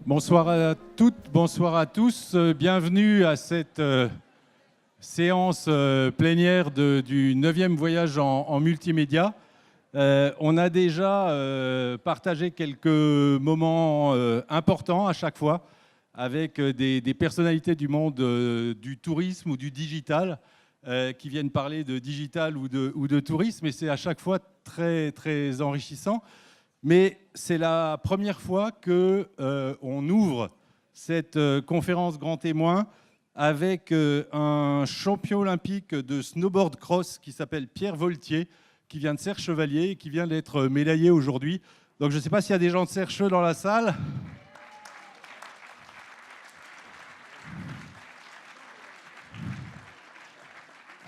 Bonsoir à toutes, bonsoir à tous. Bienvenue à cette séance plénière du 9e voyage en multimédia. On a déjà partagé quelques moments importants à chaque fois avec des personnalités du monde du tourisme ou du digital qui viennent parler de digital ou de tourisme, et c'est à chaque fois très, très enrichissant. Mais c'est la première fois qu'on ouvre cette conférence grand témoin avec un champion olympique de snowboard cross qui s'appelle Pierre Voltier, qui vient de Serre-Chevalier et qui vient d'être médaillé aujourd'hui. Donc je ne sais pas s'il y a des gens de Serre-Chevalier dans la salle.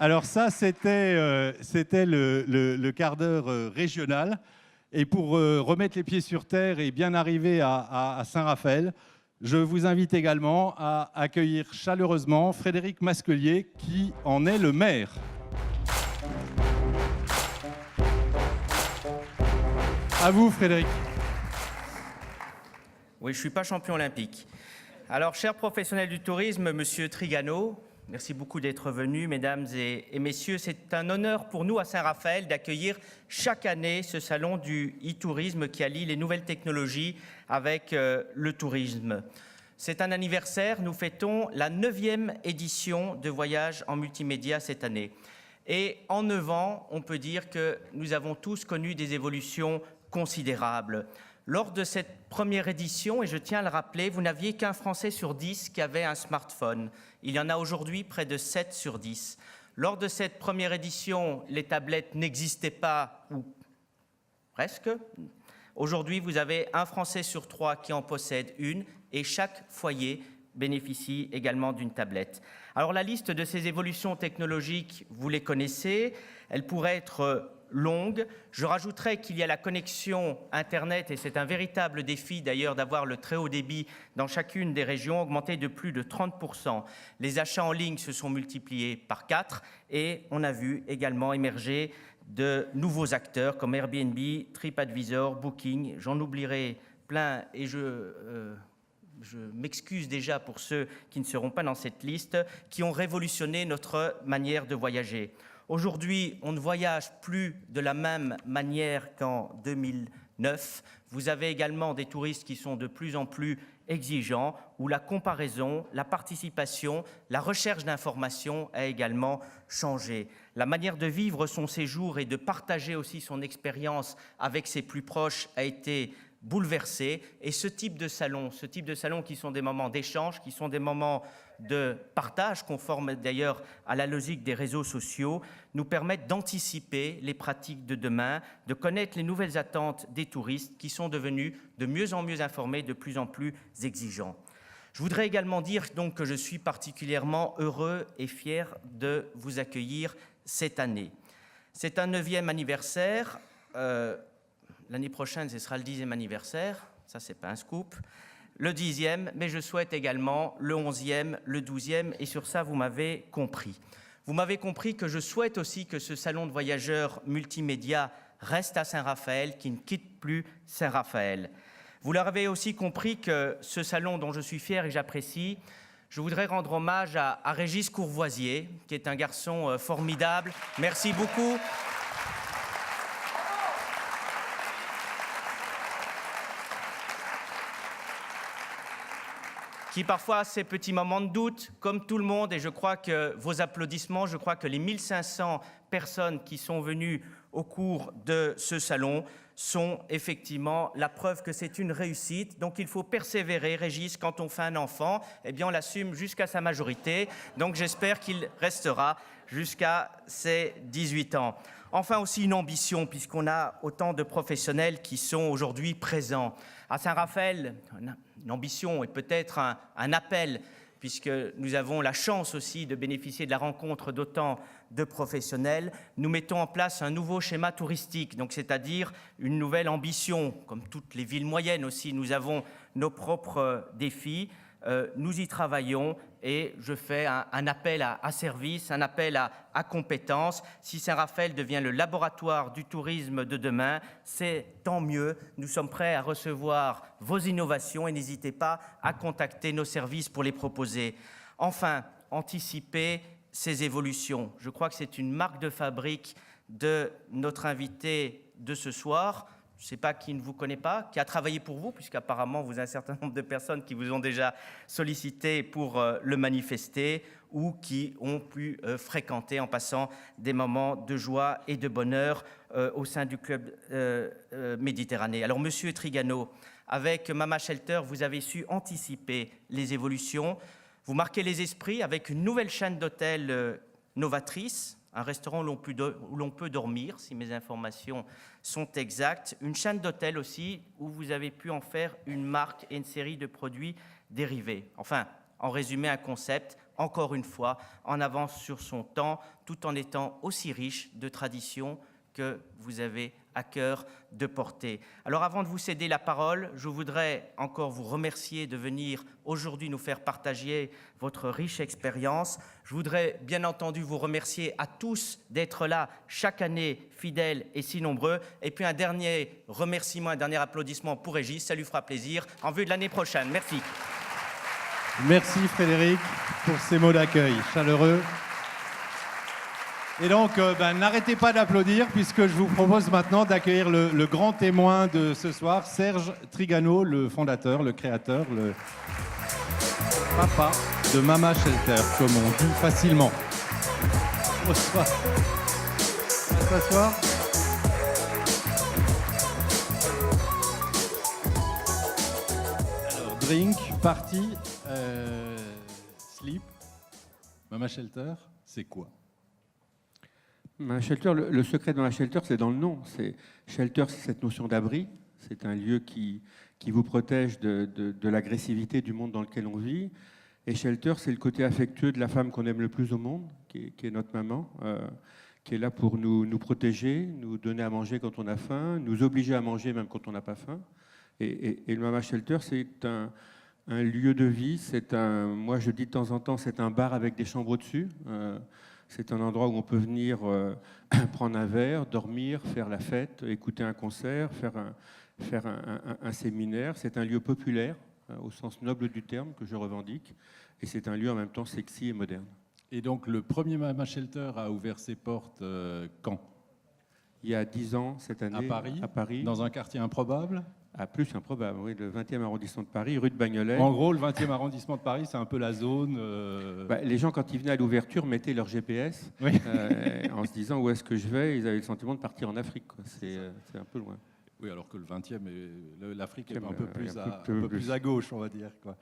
Alors ça, c'était le quart d'heure régional. Et pour remettre les pieds sur terre et bien arriver à Saint-Raphaël, je vous invite également à accueillir chaleureusement Frédéric Masquelier, qui en est le maire. À vous, Frédéric. Oui, je ne suis pas champion olympique. Alors, cher professionnel du tourisme, Monsieur Trigano, merci beaucoup d'être venu, mesdames et messieurs. C'est un honneur pour nous à Saint-Raphaël d'accueillir chaque année ce salon du e-tourisme qui allie les nouvelles technologies avec le tourisme. C'est un anniversaire, nous fêtons la 9e édition de Voyage en multimédia cette année. Et en 9 ans, on peut dire que nous avons tous connu des évolutions considérables. Lors de cette première édition, et je tiens à le rappeler, vous n'aviez qu'un Français sur 10 qui avait un smartphone. Il y en a aujourd'hui près de 7 sur 10. Lors de cette première édition, les tablettes n'existaient pas, ou presque. Aujourd'hui, vous avez un Français sur 3 qui en possède une, et chaque foyer bénéficie également d'une tablette. Alors la liste de ces évolutions technologiques, vous les connaissez, elle pourrait être longue. Je rajouterais qu'il y a la connexion Internet, et c'est un véritable défi d'ailleurs d'avoir le très haut débit dans chacune des régions, augmenté de plus de 30%. Les achats en ligne se sont multipliés par 4 et on a vu également émerger de nouveaux acteurs comme Airbnb, TripAdvisor, Booking, j'en oublierai plein et je m'excuse déjà pour ceux qui ne seront pas dans cette liste, qui ont révolutionné notre manière de voyager. Aujourd'hui, on ne voyage plus de la même manière qu'en 2009. Vous avez également des touristes qui sont de plus en plus exigeants, où la comparaison, la participation, la recherche d'informations a également changé. La manière de vivre son séjour et de partager aussi son expérience avec ses plus proches a été bouleversé, et ce type de salon qui sont des moments d'échange, qui sont des moments de partage, conformes d'ailleurs à la logique des réseaux sociaux, nous permettent d'anticiper les pratiques de demain, de connaître les nouvelles attentes des touristes qui sont devenus de mieux en mieux informés, de plus en plus exigeants. Je voudrais également dire donc que je suis particulièrement heureux et fier de vous accueillir cette année. C'est un 9e anniversaire. L'année prochaine, ce sera le 10e anniversaire, ça c'est pas un scoop, le 10e, mais je souhaite également le 11e, le 12e, et sur ça vous m'avez compris. Vous m'avez compris que je souhaite aussi que ce salon de voyageurs multimédia reste à Saint-Raphaël, qu'il ne quitte plus Saint-Raphaël. Vous l'avez aussi compris que ce salon dont je suis fier et j'apprécie, je voudrais rendre hommage à Régis Courvoisier, qui est un garçon formidable. Merci beaucoup. Qui parfois a ces petits moments de doute, comme tout le monde, et je crois que vos applaudissements, je crois que les 1500 personnes qui sont venues au cours de ce salon sont effectivement la preuve que c'est une réussite. Donc il faut persévérer, Régis, quand on fait un enfant, eh bien on l'assume jusqu'à sa majorité, donc j'espère qu'il restera jusqu'à ses 18 ans. Enfin aussi une ambition, puisqu'on a autant de professionnels qui sont aujourd'hui présents. À Saint-Raphaël, une ambition et peut-être un appel, puisque nous avons la chance aussi de bénéficier de la rencontre d'autant de professionnels. Nous mettons en place un nouveau schéma touristique, donc c'est-à-dire une nouvelle ambition. Comme toutes les villes moyennes aussi, nous avons nos propres défis. Nous y travaillons et je fais un appel à service, un appel à compétences. Si Saint-Raphaël devient le laboratoire du tourisme de demain, c'est tant mieux. Nous sommes prêts à recevoir vos innovations et n'hésitez pas à contacter nos services pour les proposer. Enfin, anticiper ces évolutions. Je crois que c'est une marque de fabrique de notre invité de ce soir. Je ne sais pas qui ne vous connaît pas, qui a travaillé pour vous, puisqu'apparemment vous avez un certain nombre de personnes qui vous ont déjà sollicité pour le manifester ou qui ont pu fréquenter en passant des moments de joie et de bonheur au sein du club Méditerranée. Alors, Monsieur Trigano, avec Mama Shelter, vous avez su anticiper les évolutions. Vous marquez les esprits avec une nouvelle chaîne d'hôtels novatrice, un restaurant où l'on peut dormir, si mes informations sont exactes, une chaîne d'hôtels aussi, où vous avez pu en faire une marque et une série de produits dérivés. Enfin, en résumé, un concept, encore une fois, en avance sur son temps, tout en étant aussi riche de traditions que vous avez à cœur de porter. Alors avant de vous céder la parole, je voudrais encore vous remercier de venir aujourd'hui nous faire partager votre riche expérience. Je voudrais bien entendu vous remercier à tous d'être là chaque année, fidèles et si nombreux. Et puis un dernier remerciement, un dernier applaudissement pour Régis, ça lui fera plaisir, en vue de l'année prochaine. Merci. Merci Frédéric pour ces mots d'accueil chaleureux. Et donc, n'arrêtez pas d'applaudir puisque je vous propose maintenant d'accueillir le grand témoin de ce soir, Serge Trigano, le fondateur, le créateur, le papa de Mama Shelter, comme on dit facilement. Bonsoir. On va s'asseoir. Alors, drink, party, sleep. Mama Shelter, c'est quoi ? Mama Shelter, le secret de Mama Shelter, c'est dans le nom. Shelter, c'est cette notion d'abri. C'est un lieu qui vous protège de l'agressivité du monde dans lequel on vit. Et Shelter, c'est le côté affectueux de la femme qu'on aime le plus au monde, qui est notre maman, qui est là pour nous protéger, nous donner à manger quand on a faim, nous obliger à manger même quand on n'a pas faim. Et le Mama Shelter, c'est un lieu de vie. Moi, je dis de temps en temps, c'est un bar avec des chambres au-dessus. C'est un endroit où on peut venir prendre un verre, dormir, faire la fête, écouter un concert, faire un séminaire. C'est un lieu populaire, au sens noble du terme, que je revendique. Et c'est un lieu en même temps sexy et moderne. Et donc, le premier Mama Shelter a ouvert ses portes quand ? Il y a 10 ans, cette année, à Paris, dans un quartier improbable ? Plus improbable, oui, le 20e arrondissement de Paris, rue de Bagnolet. En gros, le 20e arrondissement de Paris, c'est un peu la zone... les gens, quand ils venaient à l'ouverture, mettaient leur GPS oui. En se disant où est-ce que je vais. Ils avaient le sentiment de partir en Afrique. C'est un peu loin. Oui, alors que le 20e, l'Afrique est un peu plus à gauche, on va dire, quoi.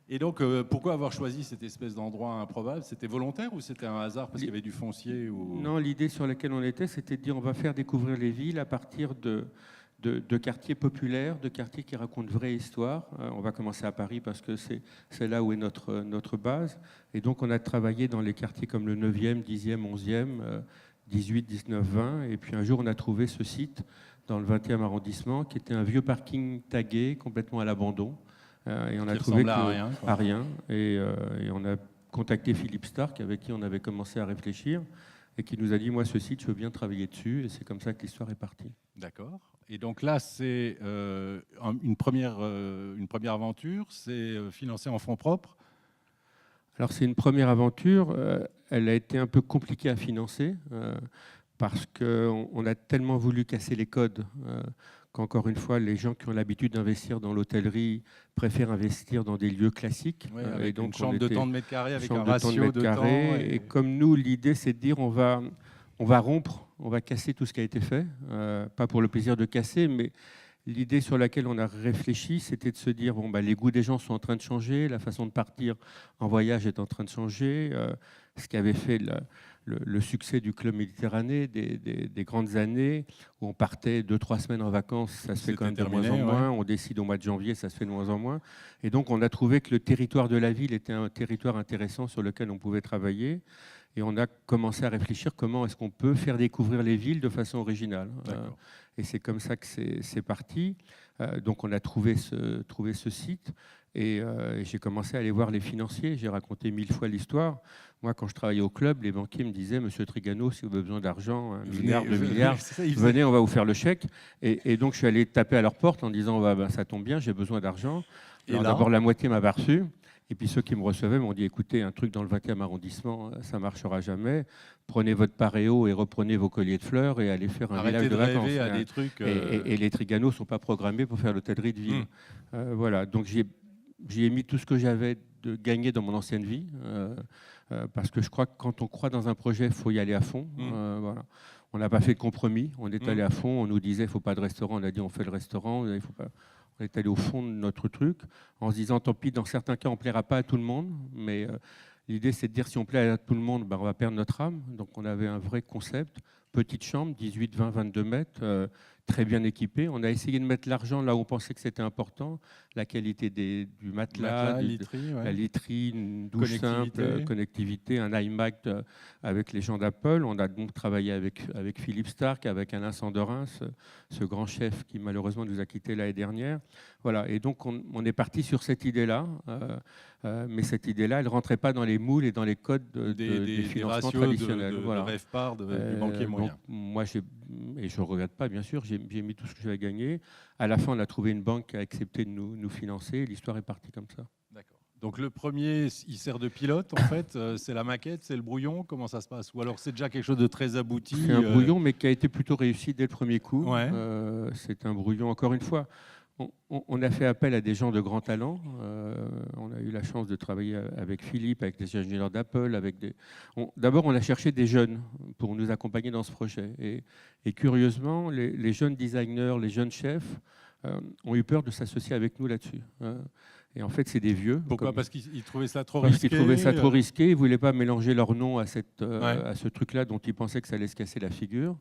Et donc, pourquoi avoir choisi cette espèce d'endroit improbable ? C'était volontaire ou c'était un hasard parce qu'il y avait du foncier ou... Non, l'idée sur laquelle on était, c'était de dire on va faire découvrir les villes à partir de quartiers populaires, de quartiers qui racontent vraie histoire. On va commencer à Paris parce que c'est là où est notre base. Et donc, on a travaillé dans les quartiers comme le 9e, 10e, 11e, 18, 19, 20. Et puis un jour, on a trouvé ce site dans le 20e arrondissement qui était un vieux parking tagué, complètement à l'abandon. Et on a trouvé à rien. Et on a contacté Philippe Stark, avec qui on avait commencé à réfléchir, et qui nous a dit, moi, ce site, je veux bien travailler dessus. Et c'est comme ça que l'histoire est partie. D'accord. Et donc là, c'est une première aventure, c'est financé en fonds propres. Alors c'est une première aventure, elle a été un peu compliquée à financer parce qu'on a tellement voulu casser les codes qu'encore une fois, les gens qui ont l'habitude d'investir dans l'hôtellerie préfèrent investir dans des lieux classiques. Oui, avec et donc, une chambre de temps de mètres carrés, avec un ratio de temps. Et comme nous, l'idée, c'est de dire on va rompre, on va casser tout ce qui a été fait, pas pour le plaisir de casser, mais l'idée sur laquelle on a réfléchi, c'était de se dire, les goûts des gens sont en train de changer, la façon de partir en voyage est en train de changer, ce qui avait fait le succès du Club Méditerranée des grandes années, où on partait 2-3 semaines en vacances, ça se fait quand même de moins en moins, on décide au mois de janvier, ça se fait de moins en moins, et donc on a trouvé que le territoire de la ville était un territoire intéressant sur lequel on pouvait travailler. Et on a commencé à réfléchir comment est-ce qu'on peut faire découvrir les villes de façon originale. Et c'est comme ça que c'est parti. Donc on a trouvé ce site et j'ai commencé à aller voir les financiers. J'ai raconté 1000 fois l'histoire. Moi, quand je travaillais au club, les banquiers me disaient « Monsieur Trigano, si vous avez besoin d'argent, 1 milliard, 2 milliards, venez, on va vous faire le chèque ». Et donc je suis allé taper à leur porte en disant « Ça tombe bien, j'ai besoin d'argent ». D'abord, la moitié m'a pas reçu. Et puis ceux qui me recevaient m'ont dit « Écoutez, un truc dans le 20e arrondissement, ça ne marchera jamais. Prenez votre paréo et reprenez vos colliers de fleurs et allez faire un village de vacances. » à des trucs, et les Trigano ne sont pas programmés pour faire l'hôtellerie de ville. Voilà, donc j'y ai mis tout ce que j'avais de gagné dans mon ancienne vie, parce que je crois que quand on croit dans un projet, il faut y aller à fond. Voilà. On n'a pas fait de compromis, on est allé à fond, on nous disait il ne faut pas de restaurant, on a dit on fait le restaurant, il faut pas... On est allé au fond de notre truc en se disant tant pis, dans certains cas on ne plaira pas à tout le monde, mais l'idée c'est de dire si on plaît à tout le monde, on va perdre notre âme. Donc on avait un vrai concept, petite chambre, 18, 20, 22 mètres, très bien équipée. On a essayé de mettre l'argent là où on pensait que c'était important, la qualité du matelas, la literie, une douche simple, connectivité, un iMac avec les gens d'Apple. On a donc travaillé avec Philippe Stark, avec Alain Sandorin, ce grand chef qui malheureusement nous a quittés l'année dernière. Voilà. Et donc on est parti sur cette idée-là, mais cette idée-là, elle ne rentrait pas dans les moules et dans les codes des financements traditionnels. Voilà. Le REVPAR du banquier moyen. Moi, et je ne regrette pas, bien sûr, j'ai mis tout ce que j'avais gagné. À la fin, on a trouvé une banque qui a accepté de nous financer. L'histoire est partie comme ça. D'accord. Donc le premier, il sert de pilote, en fait. C'est la maquette, c'est le brouillon. Comment ça se passe? Ou alors c'est déjà quelque chose de très abouti? C'est un brouillon, mais qui a été plutôt réussi dès le premier coup. Ouais. C'est un brouillon, encore une fois. On a fait appel à des gens de grand talent. On a eu la chance de travailler avec Philippe, avec des ingénieurs d'Apple. D'abord, on a cherché des jeunes pour nous accompagner dans ce projet. Et curieusement, les jeunes designers, les jeunes chefs ont eu peur de s'associer avec nous là-dessus. Et en fait, c'est des vieux. Pourquoi? Parce qu'ils trouvaient ça trop risqué. Parce qu'ils trouvaient ça trop risqué. Ils ne voulaient pas mélanger leur nom à ce truc-là dont ils pensaient que ça allait se casser la figure.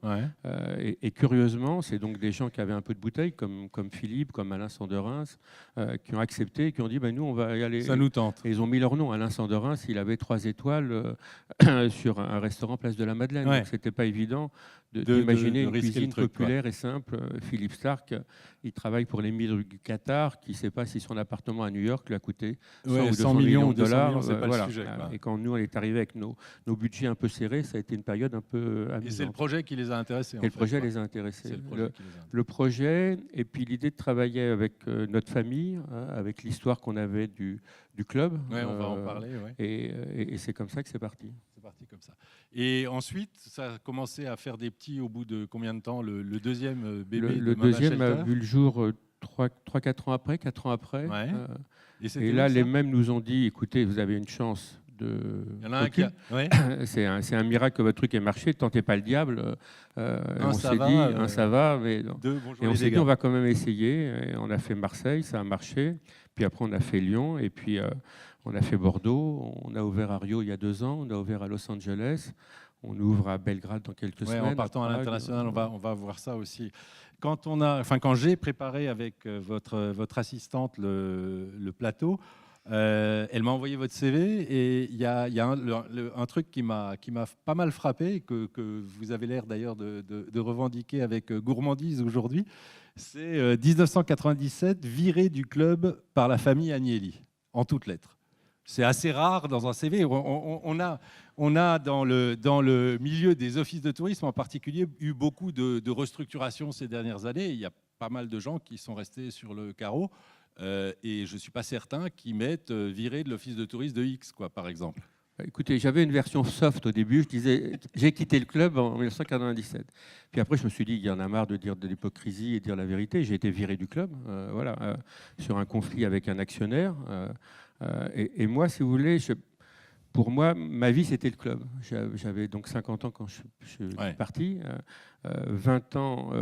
Et curieusement, c'est donc des gens qui avaient un peu de bouteille, comme Philippe, comme Alain Sanderins, qui ont accepté et qui ont dit nous, on va y aller. Ça nous tente. Et ils ont mis leur nom. Alain Sanderins, il avait 3 étoiles sur un restaurant Place de la Madeleine. Donc, ce n'était pas évident d'imaginer une cuisine populaire et simple. Philippe Stark, il travaille pour l'émir du Qatar, qui ne sait pas si son appartement à New York lui a coûté 100 ou 200 millions de dollars. C'est pas le sujet, et quand nous, on est arrivé avec nos budgets un peu serrés, ça a été une période un peu amusante. Et c'est le projet qui les a intéressés. Le projet les a intéressés. Le projet, et puis l'idée de travailler avec notre famille, avec l'histoire qu'on avait du club. Ouais, on va en parler. Et c'est comme ça que c'est parti. C'est parti comme ça. Et ensuite, ça a commencé à faire des petits au bout de combien de temps? Le deuxième bébé Le deuxième a vu le jour 3-4 ans après, 4 ans après. Ouais. Et là, les mêmes nous ont dit, écoutez, vous avez une chance Il y en a un qui a... c'est un miracle que votre truc ait marché, tentez pas le diable. On s'est dit, ça va, mais non. Et on s'est dit, on va quand même essayer. Et on a fait Marseille, ça a marché. Puis après, on a fait Lyon, et puis on a fait Bordeaux. On a ouvert à Rio il y a 2 ans, on a ouvert à Los Angeles. On ouvre à Belgrade dans quelques semaines. En partant à l'international, on va voir ça aussi. Quand j'ai préparé avec votre assistante le plateau, elle m'a envoyé votre CV et il y a un truc qui m'a pas mal frappé, que vous avez l'air d'ailleurs de revendiquer avec gourmandise aujourd'hui. C'est 1997, viré du club par la famille Agnelli, en toutes lettres. C'est assez rare dans un CV. On a dans le milieu des offices de tourisme en particulier eu beaucoup de restructurations ces dernières années. Il y a pas mal de gens qui sont restés sur le carreau et je ne suis pas certain qu'ils mettent viré de l'office de tourisme de X, par exemple. Écoutez, j'avais une version soft au début. Je disais, j'ai quitté le club en 1997. Puis après, je me suis dit, il y en a marre de dire de l'hypocrisie et de dire la vérité. J'ai été viré du club, sur un conflit avec un actionnaire. Et moi, si vous voulez, pour moi, ma vie, c'était le club. J'avais donc 50 ans quand je suis parti. 20 ans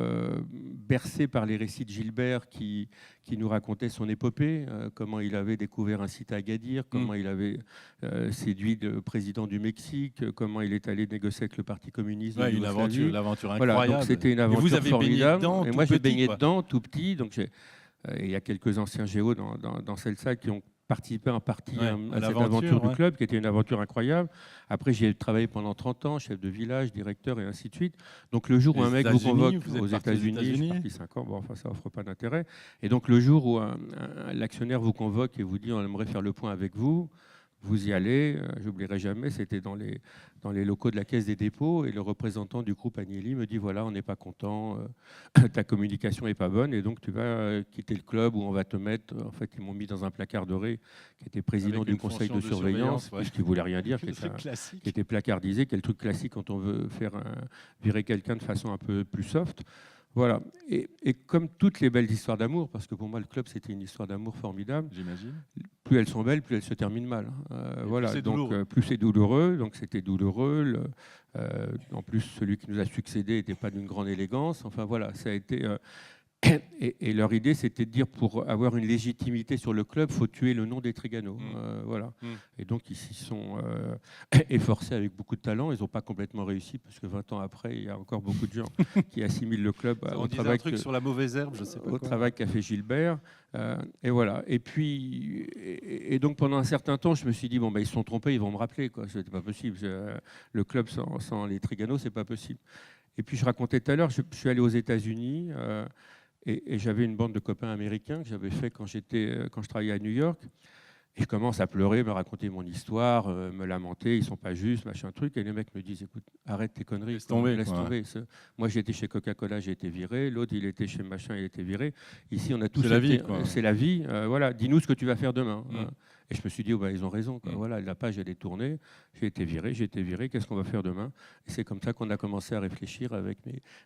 bercé par les récits de Gilbert qui nous racontait son épopée, comment il avait découvert un site à Agadir, comment il avait séduit le président du Mexique, comment il est allé négocier avec le Parti communiste. Une aventure incroyable. Voilà, donc c'était une aventure formidable. Et moi, j'ai baigné dedans, tout petit. Donc il y a quelques anciens géos dans cette salle qui ont participé en partie Ouais, à cette aventure du ouais. club, qui était une aventure incroyable. Après, j'ai travaillé pendant 30 ans, chef de village, directeur, et ainsi de suite. Donc, le jour où Les un mec vous États-Unis, convoque vous êtes aux parti aux États-Unis, je suis États-Unis. parti 5 ans, bon, enfin, ça offre pas d'intérêt. Et donc, le jour où l'actionnaire vous convoque et vous dit on aimerait faire le point avec vous, vous y allez. J'oublierai jamais, c'était dans les locaux de la Caisse des dépôts, et le représentant du groupe Agnelli me dit voilà, on n'est pas content, ta communication n'est pas bonne, et donc tu vas quitter le club où on va te mettre. En fait, ils m'ont mis dans un placard doré, qui était président Avec du une conseil fonction de surveillance, ouais. ce qui voulait rien dire, Le truc classique. qui était placardisé, qui est le truc classique quand on veut virer quelqu'un de façon un peu plus soft. Voilà. Et comme toutes les belles histoires d'amour, parce que pour moi le club c'était une histoire d'amour formidable, J'imagine. plus elles sont belles, plus elles se terminent mal. Voilà. Plus c'est Donc douloureux. plus c'est douloureux. Donc c'était douloureux. En plus, celui qui nous a succédé n'était pas d'une grande élégance. Enfin voilà, ça a été. Et leur idée, c'était de dire, pour avoir une légitimité sur le club, il faut tuer le nom des Trigano. Voilà. Et donc, ils s'y sont efforcés avec beaucoup de talent. Ils n'ont pas complètement réussi, parce que 20 ans après, il y a encore beaucoup de gens qui assimilent le club On disait un truc sur la mauvaise herbe, je sais pas au quoi. travail qu'a fait Gilbert. Et voilà. Et puis, et donc, pendant un certain temps, je me suis dit, bon, bah, ils se sont trompés, ils vont me rappeler. Ce n'était pas possible. Le club sans les Trigano, ce n'est pas possible. Et puis, je racontais tout à l'heure, je suis allé aux États-Unis. Et j'avais une bande de copains américains que j'avais fait quand je travaillais à New York. Et je commence à pleurer, me raconter mon histoire, me lamenter, ils sont pas justes, machin truc. Et les mecs me disent, écoute, arrête tes conneries. Laisse tomber. Laisse tomber. Moi, j'ai été chez Coca-Cola, j'ai été viré. L'autre, il était chez machin, il a été viré. Ici, on a tous C'est la vie, c'est la vie. Voilà, dis-nous ce que tu vas faire demain. Mm. Et je me suis dit, oh, bah, ils ont raison. Voilà, la page, elle est tournée. J'ai été viré. Qu'est-ce qu'on va faire demain? Et c'est comme ça qu'on a commencé à réfléchir avec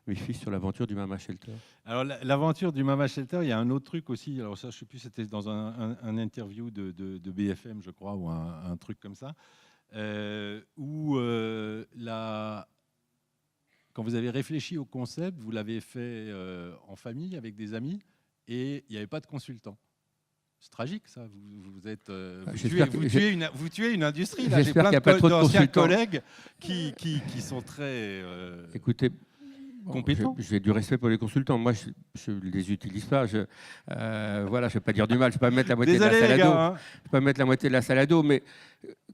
mes fils sur l'aventure du Mama Shelter. Alors, l'aventure du Mama Shelter, il y a un autre truc aussi. Alors, ça, je ne sais plus, c'était dans un interview de BFM, je crois, ou un truc comme ça, où quand vous avez réfléchi au concept, vous l'avez fait en famille, avec des amis, et il n'y avait pas de consultant. C'est tragique, ça. Vous tuez une industrie. Là, j'ai plein d'anciens collègues qui sont très Écoutez, compétents. J'ai du respect pour les consultants. Moi, je ne les utilise pas. Voilà, je ne vais pas dire du mal. Je ne vais pas mettre la moitié de la salle à dos. Je vais pas mettre la moitié de la salle à dos. Mais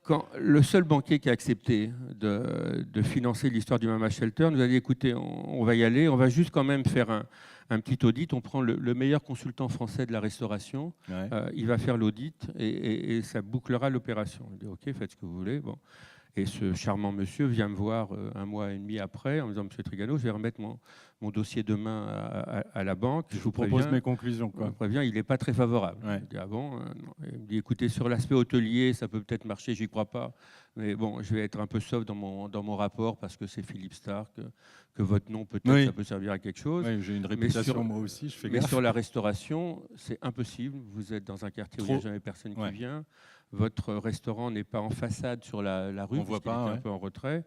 quand le seul banquier qui a accepté de financer l'histoire du Mama Shelter nous a dit, écoutez, on va y aller. On va juste quand même faire un petit audit. On prend le meilleur consultant français de la restauration. Ouais. Il va faire l'audit et ça bouclera l'opération. On dit, OK, faites ce que vous voulez. Bon. Et ce charmant monsieur vient me voir un mois et demi après en me disant, Monsieur Trigano, je vais remettre mon dossier demain à la banque. Je vous propose mes conclusions. Je vous préviens, il n'est pas très favorable. Ouais. Je dis, ah bon? Il me dit, écoutez, sur l'aspect hôtelier, ça peut peut-être marcher, j'y crois pas. Mais bon, je vais être un peu soft dans mon rapport parce que c'est Philippe Stark, que votre nom, peut-être, ça peut servir à quelque chose. Oui, j'ai une réputation, moi aussi, je fais gaffe. Mais sur la restauration, c'est impossible. Vous êtes dans un quartier où il n'y a jamais personne qui vient. Votre restaurant n'est pas en façade sur la rue, on voit pas, un peu en retrait.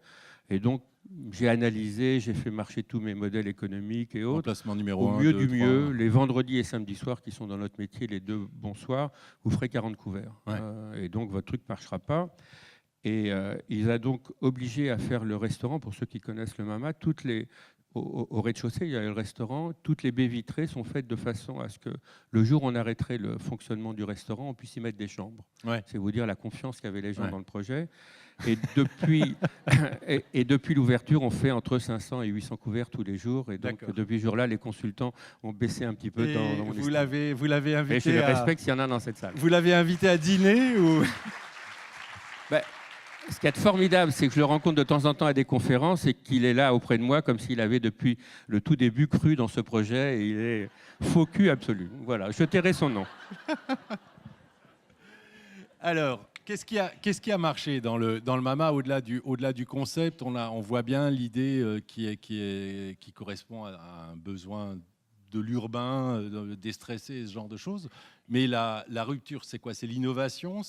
Et donc, j'ai analysé, j'ai fait marcher tous mes modèles économiques et autres. Emplacement numéro Au 1, mieux 2, du 3. mieux, les vendredis et samedis soirs qui sont dans notre métier, les deux bons soirs, vous ferez 40 couverts. Ouais. Et donc, votre truc ne marchera pas. Et il a donc obligé à faire le restaurant, pour ceux qui connaissent le Mama, au rez-de-chaussée, il y a le restaurant. Toutes les baies vitrées sont faites de façon à ce que le jour où on arrêterait le fonctionnement du restaurant, on puisse y mettre des chambres. Ouais. C'est vous dire la confiance qu'avaient les gens dans le projet. Et depuis, depuis l'ouverture, on fait entre 500 et 800 couverts tous les jours. Et donc, depuis ce jour-là, les consultants ont baissé un petit peu dans mon vous l'avez invité. Et je le respecte s'il y en a dans cette salle. Vous l'avez invité à dîner ou... Ce qui est formidable, c'est que je le rencontre de temps en temps à des conférences et qu'il est là auprès de moi comme s'il avait depuis le tout début cru dans ce projet et il est faux cul absolu. Voilà, je tairai son nom. Alors, qu'est-ce qui a marché dans le Mama au-delà du concept? On voit bien l'idée qui correspond à un besoin de l'urbain, de déstresser, ce genre de choses. Mais la rupture, c'est quoi? C'est l'innovation?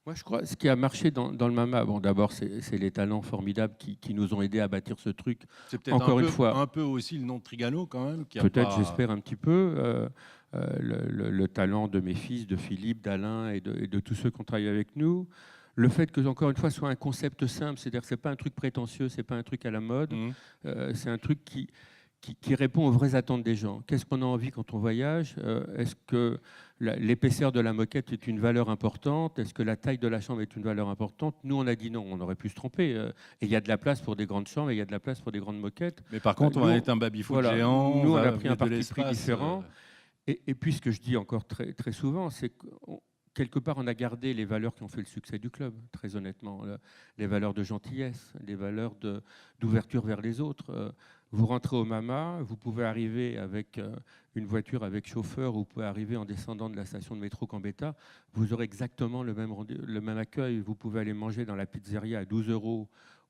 Moi, je crois que ce qui a marché dans le Mama, bon, d'abord, c'est les talents formidables qui nous ont aidés à bâtir ce truc. C'est peut-être encore une fois un peu aussi le nom de Trigano, quand même. Peut-être, j'espère un petit peu. Le talent de mes fils, de Philippe, d'Alain et de tous ceux qui ont travaillé avec nous. Le fait que, encore une fois, ce soit un concept simple, c'est-à-dire que ce n'est pas un truc prétentieux, ce n'est pas un truc à la mode. C'est un truc qui répond aux vraies attentes des gens. Qu'est-ce qu'on a envie quand on voyage? Est-ce que l'épaisseur de la moquette est une valeur importante? Est-ce que la taille de la chambre est une valeur importante? Nous, on a dit non, on aurait pu se tromper. Et il y a de la place pour des grandes chambres et il y a de la place pour des grandes moquettes. Mais par contre, on va être un baby-foot géant. Nous, on a pris un parti pris différent. Et puis, ce que je dis encore très, très souvent, c'est que quelque part, on a gardé les valeurs qui ont fait le succès du club, très honnêtement. Les valeurs de gentillesse, les valeurs d'ouverture vers les autres. Vous rentrez au Mama, vous pouvez arriver avec une voiture avec chauffeur, ou vous pouvez arriver en descendant de la station de métro Gambetta, vous aurez exactement le même accueil. Vous pouvez aller manger dans la pizzeria à 12 €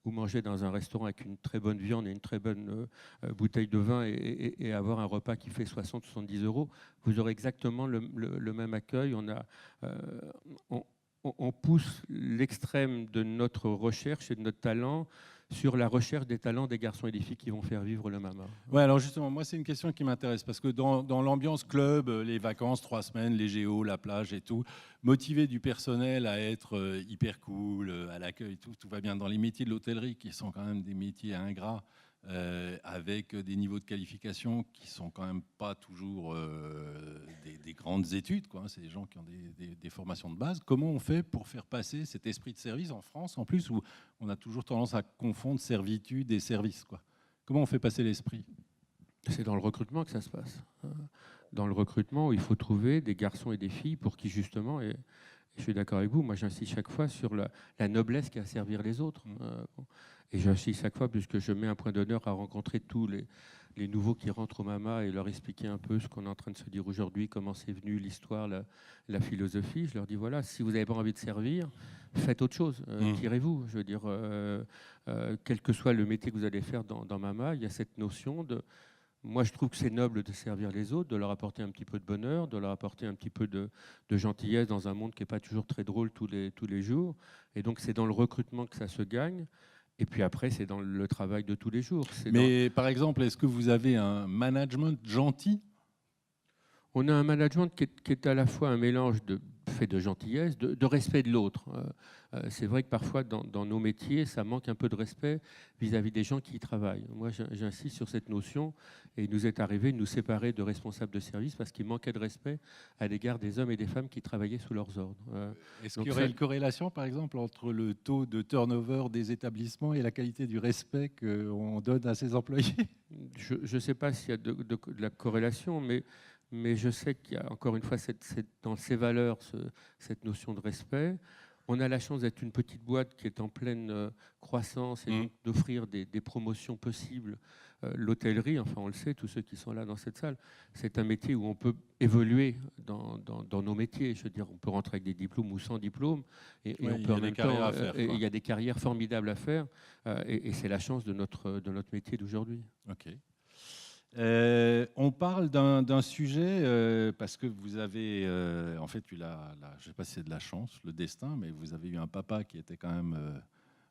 ou manger dans un restaurant avec une très bonne viande et une très bonne bouteille de vin et avoir un repas qui fait 60-70 €. Vous aurez exactement le même accueil. On pousse l'extrême de notre recherche et de notre talent sur la recherche des talents des garçons et des filles qui vont faire vivre le Mama. Ouais, alors justement, moi, c'est une question qui m'intéresse parce que dans l'ambiance club, les vacances, 3 semaines, les géos, la plage et tout, motiver du personnel à être hyper cool, à l'accueil, tout va bien. Dans les métiers de l'hôtellerie, qui sont quand même des métiers ingrats, avec des niveaux de qualification qui sont quand même pas toujours des grandes études, quoi. C'est des gens qui ont des formations de base. Comment on fait pour faire passer cet esprit de service en France, en plus, où on a toujours tendance à confondre servitude et service, quoi? Comment on fait passer l'esprit? C'est dans le recrutement que ça se passe. Dans le recrutement, il faut trouver des garçons et des filles pour qui, justement, et je suis d'accord avec vous, moi j'insiste chaque fois sur la noblesse qui a à servir les autres. Et j'insiste chaque fois, puisque je mets un point d'honneur à rencontrer tous les nouveaux qui rentrent au Mama et leur expliquer un peu ce qu'on est en train de se dire aujourd'hui, comment c'est venu, l'histoire, la philosophie. Je leur dis, voilà, si vous n'avez pas envie de servir, faites autre chose, tirez-vous. Je veux dire, quel que soit le métier que vous allez faire dans Mama, il y a cette notion de... Moi, je trouve que c'est noble de servir les autres, de leur apporter un petit peu de bonheur, de leur apporter un petit peu de gentillesse dans un monde qui n'est pas toujours très drôle tous les jours. Et donc, c'est dans le recrutement que ça se gagne. Et puis après, c'est dans le travail de tous les jours. Mais par exemple, est-ce que vous avez un management gentil? On a un management qui est à la fois un mélange fait de gentillesse, de respect de l'autre. C'est vrai que parfois, dans nos métiers, ça manque un peu de respect vis-à-vis des gens qui y travaillent. Moi, j'insiste sur cette notion, et il nous est arrivé de nous séparer de responsables de service parce qu'il manquait de respect à l'égard des hommes et des femmes qui travaillaient sous leurs ordres. Est-ce qu'il y aurait une corrélation, par exemple, entre le taux de turnover des établissements et la qualité du respect qu'on donne à ses employés? Je ne sais pas s'il y a de la corrélation, mais je sais qu'il y a encore une fois dans ces valeurs cette notion de respect. On a la chance d'être une petite boîte qui est en pleine croissance et donc d'offrir des promotions possibles. L'hôtellerie, enfin on le sait, tous ceux qui sont là dans cette salle, c'est un métier où on peut évoluer dans nos métiers. Je veux dire, on peut rentrer avec des diplômes ou sans diplôme, et on peut en même temps. Il y a des carrières formidables à faire, et c'est la chance de notre métier d'aujourd'hui. Ok. On parle d'un sujet parce que vous avez en fait eu je ne sais pas si c'est de la chance, le destin, mais vous avez eu un papa qui était quand même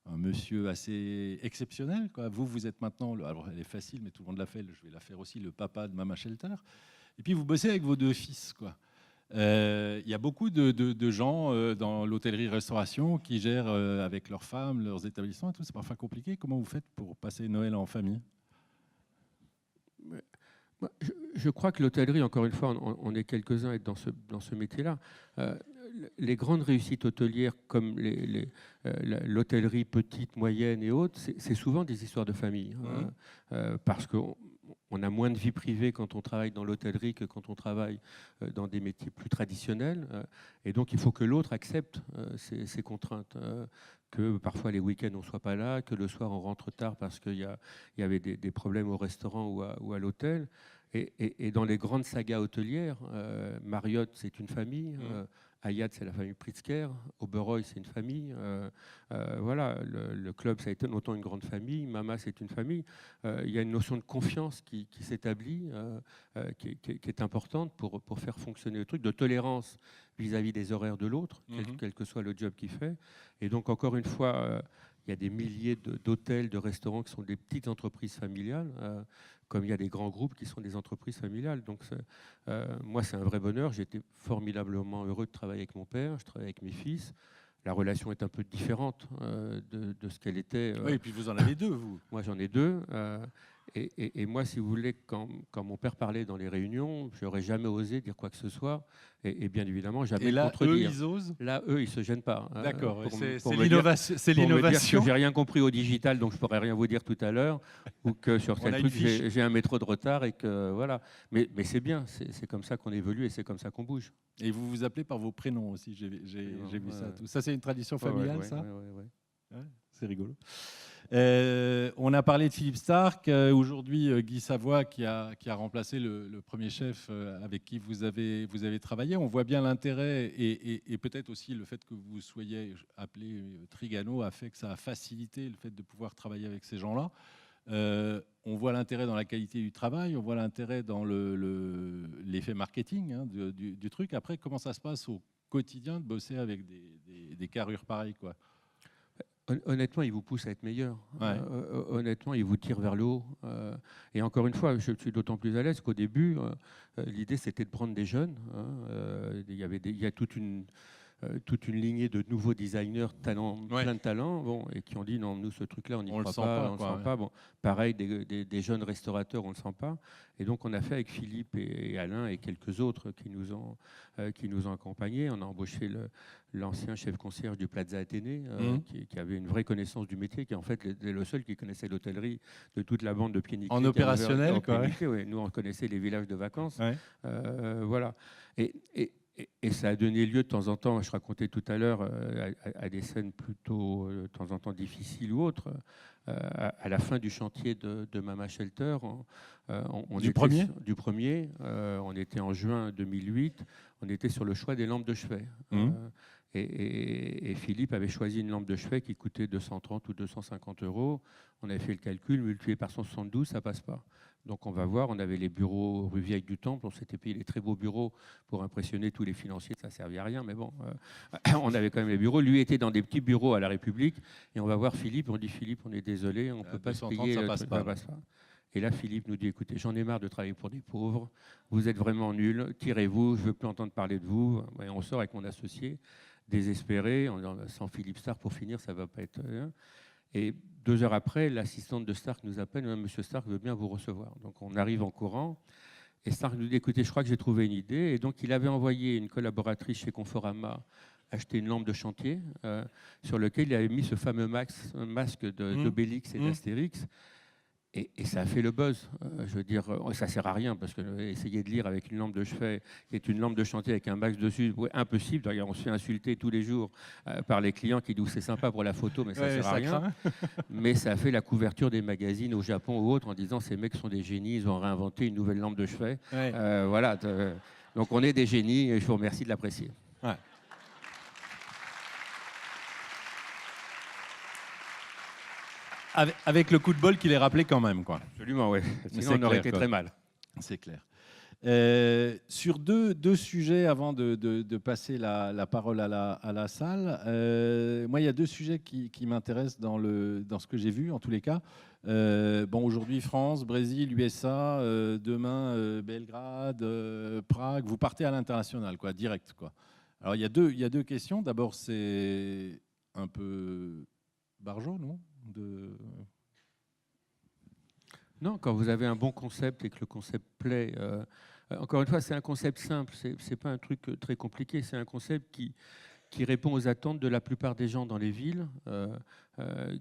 un monsieur assez exceptionnel, quoi. Vous êtes maintenant, alors elle est facile, mais tout le monde l'a fait, je vais la faire aussi, le papa de Mama Shelter. Et puis vous bossez avec vos 2 fils, quoi. Il y a beaucoup de gens dans l'hôtellerie-restauration qui gèrent avec leurs femmes, leurs établissements et tout. C'est parfois compliqué. Comment vous faites pour passer Noël en famille? Je crois que l'hôtellerie, encore une fois, on est quelques-uns à être dans ce métier-là. Les grandes réussites hôtelières comme l'hôtellerie petite, moyenne et haute, c'est souvent des histoires de famille. Parce qu'on a moins de vie privée quand on travaille dans l'hôtellerie que quand on travaille dans des métiers plus traditionnels. Et donc, il faut que l'autre accepte ces contraintes. Que parfois les week-ends on ne soit pas là, que le soir on rentre tard parce qu'il y avait des problèmes au restaurant ou à l'hôtel. Et dans les grandes sagas hôtelières, Marriott c'est une famille, Hyatt c'est la famille Pritzker, Oberoi c'est une famille, voilà, le club ça a été longtemps une grande famille, Mama c'est une famille. Il y a une notion de confiance qui s'établit, qui est importante pour faire fonctionner le truc, de tolérance vis-à-vis des horaires de l'autre, quel que soit le job qu'il fait. Et donc, encore une fois, il y a des milliers d'hôtels, de restaurants qui sont des petites entreprises familiales, comme il y a des grands groupes qui sont des entreprises familiales. Donc, moi, c'est un vrai bonheur. J'ai été formidablement heureux de travailler avec mon père, je travaille avec mes fils. La relation est un peu différente de ce qu'elle était. Oui, et puis vous en avez 2, vous. Moi, j'en ai 2. Et moi, si vous voulez, quand mon père parlait dans les réunions, je n'aurais jamais osé dire quoi que ce soit. Et bien évidemment, jamais Et là, contredire. eux, ils osent. Là, eux, ils ne se gênent pas. D'accord, c'est l'innovation. c'est Pour me dire l'innovation. que j'ai rien compris au digital, donc je ne pourrais rien vous dire tout à l'heure, ou que sur tel truc, j'ai un métro de retard, et que voilà. Mais c'est bien, c'est comme ça qu'on évolue et c'est comme ça qu'on bouge. Et vous vous appelez par vos prénoms aussi, j'ai vu ça. Ça, c'est une tradition familiale, ça ouais, c'est rigolo. On a parlé de Philippe Starck. Aujourd'hui, Guy Savoie qui a remplacé le premier chef avec qui vous avez travaillé. On voit bien l'intérêt et peut-être aussi le fait que vous soyez appelé Trigano a fait que ça a facilité le fait de pouvoir travailler avec ces gens-là. On voit l'intérêt dans la qualité du travail, on voit l'intérêt dans l'effet marketing du truc. Après, comment ça se passe au quotidien de bosser avec des carrures pareilles, quoi? Honnêtement, il vous pousse à être meilleur. Ouais. Honnêtement, il vous tire vers le haut. Et encore une fois, je suis d'autant plus à l'aise qu'au début, l'idée, c'était de prendre des jeunes. Il y a toute une lignée de nouveaux designers, plein de talents, bon, et qui ont dit non, nous, ce truc-là, on n'y croit pas, on ne le sent pas. Bon, pareil, des jeunes restaurateurs, on ne le sent pas. Et donc, on a fait avec Philippe et Alain et quelques autres qui nous ont accompagnés. On a embauché l'ancien chef concierge du Plaza Athénée, qui avait une vraie connaissance du métier, qui en fait était le seul qui connaissait l'hôtellerie de toute la bande de Pied-Nickelé. En opérationnel, quoi. Ouais. Nous, on connaissait les villages de vacances. Ouais. Voilà. Et ça a donné lieu de temps en temps, je racontais tout à l'heure, à des scènes plutôt de temps en temps difficiles ou autres. À la fin du chantier de Mama Shelter, Du premier, on était en juin 2008, on était sur le choix des lampes de chevet. Et Philippe avait choisi une lampe de chevet qui coûtait 230 ou 250 €. On avait fait le calcul, multiplié par 172, ça passe pas. Donc on va voir, on avait les bureaux rue Vieille du Temple, on s'était payé les très beaux bureaux pour impressionner tous les financiers, ça ne servait à rien, mais bon, on avait quand même les bureaux. Lui était dans des petits bureaux à la République, et on va voir Philippe, on dit Philippe, on est désolé, on ne peut pas se payer, ça passe pas. Et là, Philippe nous dit, écoutez, j'en ai marre de travailler pour des pauvres, vous êtes vraiment nuls, tirez-vous, je ne veux plus entendre parler de vous. Et on sort avec mon associé, désespéré, en disant, sans Philippe Starck, pour finir, ça ne va pas être... Et 2 heures après, l'assistante de Starck nous appelle, Monsieur Starck veut bien vous recevoir. Donc on arrive en courant, et Starck nous dit, écoutez, je crois que j'ai trouvé une idée. Et donc il avait envoyé une collaboratrice chez Conforama acheter une lampe de chantier, sur lequel il avait mis ce fameux masque d'Obélix et d'Astérix. Et ça a fait le buzz. Je veux dire, ça ne sert à rien, parce que essayer de lire avec une lampe de chevet, qui est une lampe de chantier avec un max dessus, impossible. D'ailleurs, on se fait insulter tous les jours par les clients qui disent c'est sympa pour la photo, mais ça ne sert à rien. Mais ça a fait la couverture des magazines au Japon ou autres en disant ces mecs sont des génies, ils ont réinventé une nouvelle lampe de chevet. Ouais. Voilà. Donc on est des génies et je vous remercie de l'apprécier. Ouais. Avec le coup de bol qu'il est rappelé quand même, quoi. Absolument, oui. Sinon, on aurait été très mal. C'est clair. Sur deux sujets, avant de passer la parole à la salle, moi, il y a 2 sujets qui m'intéressent dans ce que j'ai vu, en tous les cas. Aujourd'hui, France, Brésil, USA, demain, Belgrade, Prague. Vous partez à l'international, quoi, direct, quoi. Alors, il y a deux questions. D'abord, c'est un peu barjot, non ? Non, quand vous avez un bon concept et que le concept plaît, encore une fois, c'est un concept simple, c'est pas un truc très compliqué, c'est un concept qui répond aux attentes de la plupart des gens dans les villes,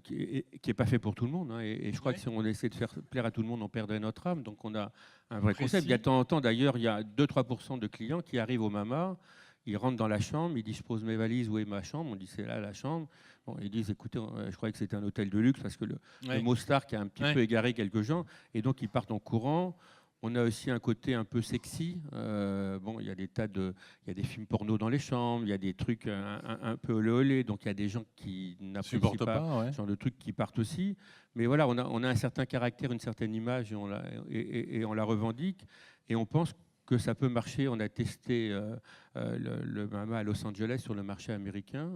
qui n'est pas fait pour tout le monde. Hein, et je crois que si on essaie de faire plaire à tout le monde, on perdrait notre âme. Donc on a un vrai concept. Il y a de temps en temps, d'ailleurs, il y a 2-3% de clients qui arrivent au Mama. Ils rentrent dans la chambre, ils disent je pose mes valises, où est ma chambre? On dit c'est là la chambre. Bon, ils disent écoutez, je croyais que c'était un hôtel de luxe parce que le mot Starck a un petit peu égaré quelques gens. Et donc ils partent en courant. On a aussi un côté un peu sexy. Il y a il y a des films porno dans les chambres, il y a des trucs un peu olé olé. Donc il y a des gens qui n'apprécient pas ce genre de trucs qui partent aussi. Mais voilà, on a un certain caractère, une certaine image et on la revendique. Et on pense que ça peut marcher. On a testé le Mama à Los Angeles sur le marché américain.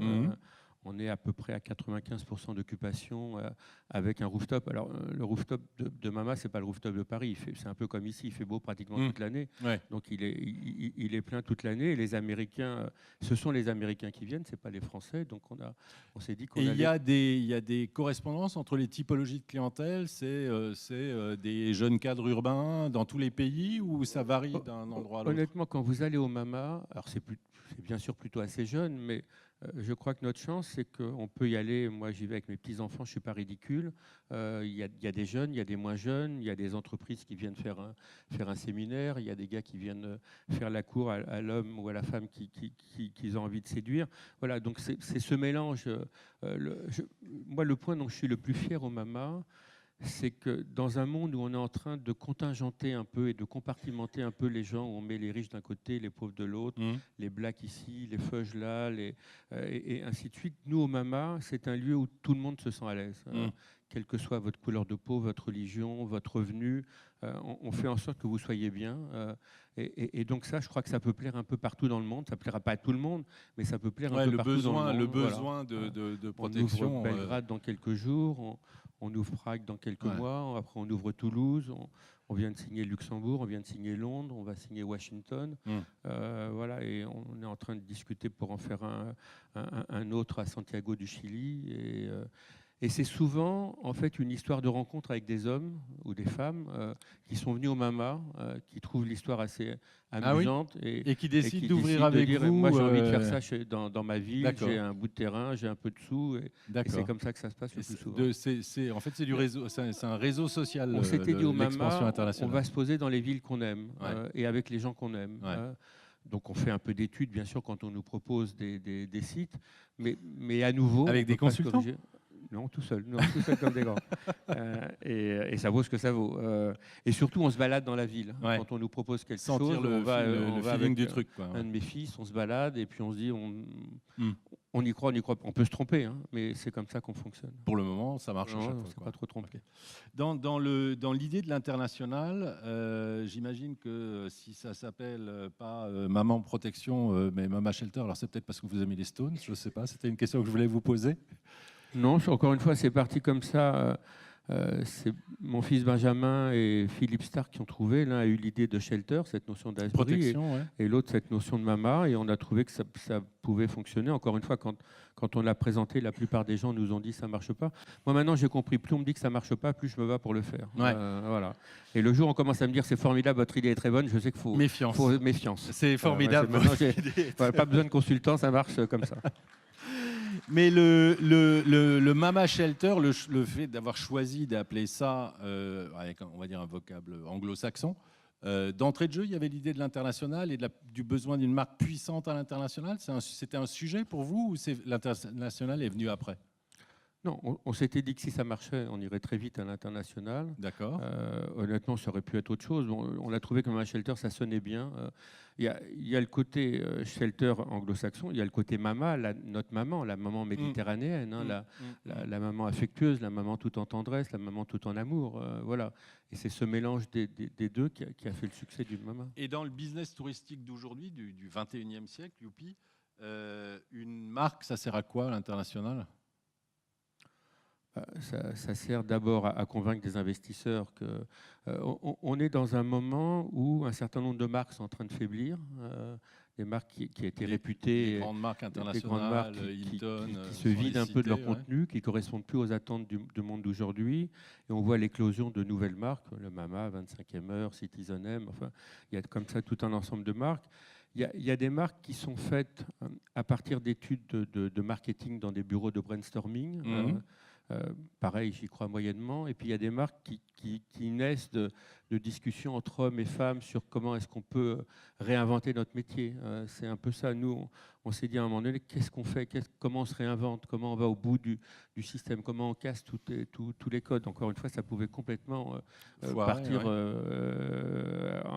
On est à peu près à 95% d'occupation avec un rooftop. Alors, le rooftop de Mama, ce n'est pas le rooftop de Paris. C'est un peu comme ici, il fait beau pratiquement toute l'année. Ouais. Donc, il est plein toute l'année. Et les Américains, ce sont les Américains qui viennent, ce n'est pas les Français. Donc, on s'est dit qu'on allait... il y a des correspondances entre les typologies de clientèle. C'est des jeunes cadres urbains dans tous les pays ou ça varie d'un endroit à l'autre? Honnêtement, quand vous allez au Mama, alors c'est bien sûr plutôt assez jeune, mais je crois que notre chance, c'est qu'on peut y aller. Moi, j'y vais avec mes petits-enfants, je ne suis pas ridicule. Il y a des jeunes, il y a des moins jeunes, il y a des entreprises qui viennent faire un séminaire, il y a des gars qui viennent faire la cour à l'homme ou à la femme qu'ils ont envie de séduire. Voilà, donc c'est ce mélange. Moi, le point dont je suis le plus fier au Mama, c'est que dans un monde où on est en train de contingenter un peu et de compartimenter un peu les gens, où on met les riches d'un côté, les pauvres de l'autre, les blacks ici, les fudge là, et ainsi de suite, nous au Mama, c'est un lieu où tout le monde se sent à l'aise. Quelle que soit votre couleur de peau, votre religion, votre revenu, on fait en sorte que vous soyez bien. Et donc ça, je crois que ça peut plaire un peu partout dans le monde. Ça ne plaira pas à tout le monde, mais ça peut plaire un peu partout dans le monde. Le besoin de protection. On ouvre Belgrade dans quelques jours, on ouvre Prague dans quelques mois, après on ouvre Toulouse, on vient de signer Luxembourg, on vient de signer Londres, on va signer Washington. Voilà, et on est en train de discuter pour en faire un autre à Santiago du Chili. Et c'est souvent en fait une histoire de rencontre avec des hommes ou des femmes qui sont venus au Mama, qui trouvent l'histoire assez amusante et qui décident d'ouvrir avec dire, vous. Moi j'ai envie de faire ça dans ma ville, j'ai un bout de terrain, j'ai un peu de sous, et c'est comme ça que ça se passe le plus souvent. En fait, c'est du réseau, c'est un réseau social. On s'était dit au Mama, on va se poser dans les villes qu'on aime et avec les gens qu'on aime. Donc on fait un peu d'études, bien sûr, quand on nous propose des sites, mais à nouveau... Avec des consultants? Non, tout seul comme des grands. Et ça vaut ce que ça vaut. Et surtout, on se balade dans la ville. Quand on nous propose quelque chose, on va avec du truc, quoi, un de mes fils, on se balade et puis on se dit, on y croit. On peut se tromper, hein, mais c'est comme ça qu'on fonctionne. Pour le moment, ça marche à chaque fois. On ne s'est pas trop trompé. Okay. Dans l'idée de l'international, j'imagine que si ça s'appelle pas Maman Protection, mais Mama Shelter, alors c'est peut-être parce que vous aimez les Stones, je ne sais pas. C'était une question que je voulais vous poser. Non, encore une fois, c'est parti comme ça. C'est mon fils Benjamin et Philippe Stark qui ont trouvé. L'un a eu l'idée de shelter, cette notion d'abri, et l'autre cette notion de Mama. Et on a trouvé que ça pouvait fonctionner. Encore une fois, quand on l'a présenté, la plupart des gens nous ont dit ça marche pas. Moi maintenant, j'ai compris. Plus on me dit que ça marche pas, plus je me bats pour le faire. Voilà. Et le jour où on commence à me dire c'est formidable, votre idée est très bonne, je sais qu'il faut méfiance. C'est formidable. Pas besoin de consultant, ça marche comme ça. Mais le Mama Shelter, le fait d'avoir choisi d'appeler ça avec, on va dire, un vocable anglo-saxon, d'entrée de jeu, il y avait l'idée de l'international et du besoin d'une marque puissante à l'international. C'était un sujet pour vous ou l'international est venu après? Non, on s'était dit que si ça marchait, on irait très vite à l'international. D'accord. Honnêtement, ça aurait pu être autre chose. On a trouvé que Mama Shelter, ça sonnait bien. Il y a le côté shelter anglo-saxon, il y a le côté Mama, notre maman, la maman méditerranéenne, la maman affectueuse, la maman tout en tendresse, la maman tout en amour. Voilà. Et c'est ce mélange des deux qui a fait le succès du Mama. Et dans le business touristique d'aujourd'hui, du 21e siècle, youpi, une marque, ça sert à quoi à l'international ? Ça sert d'abord à convaincre des investisseurs qu'on est dans un moment où un certain nombre de marques sont en train de faiblir. Des marques qui étaient réputées, des grandes marques internationales, Hilton, qui se vident un peu de leur contenu, qui ne correspondent plus aux attentes du monde d'aujourd'hui. Et on voit l'éclosion de nouvelles marques, le Mama, 25e heure, Citizen M, enfin, il y a comme ça tout un ensemble de marques. Il y a des marques qui sont faites à partir d'études de marketing dans des bureaux de brainstorming. Pareil, j'y crois moyennement. Et puis il y a des marques qui naissent de discussions entre hommes et femmes sur comment est-ce qu'on peut réinventer notre métier. C'est un peu ça. Nous, on s'est dit à un moment donné, qu'est-ce qu'on fait, comment on se réinvente, comment on va au bout du système, comment on casse tous les codes. Encore une fois, ça pouvait complètement partir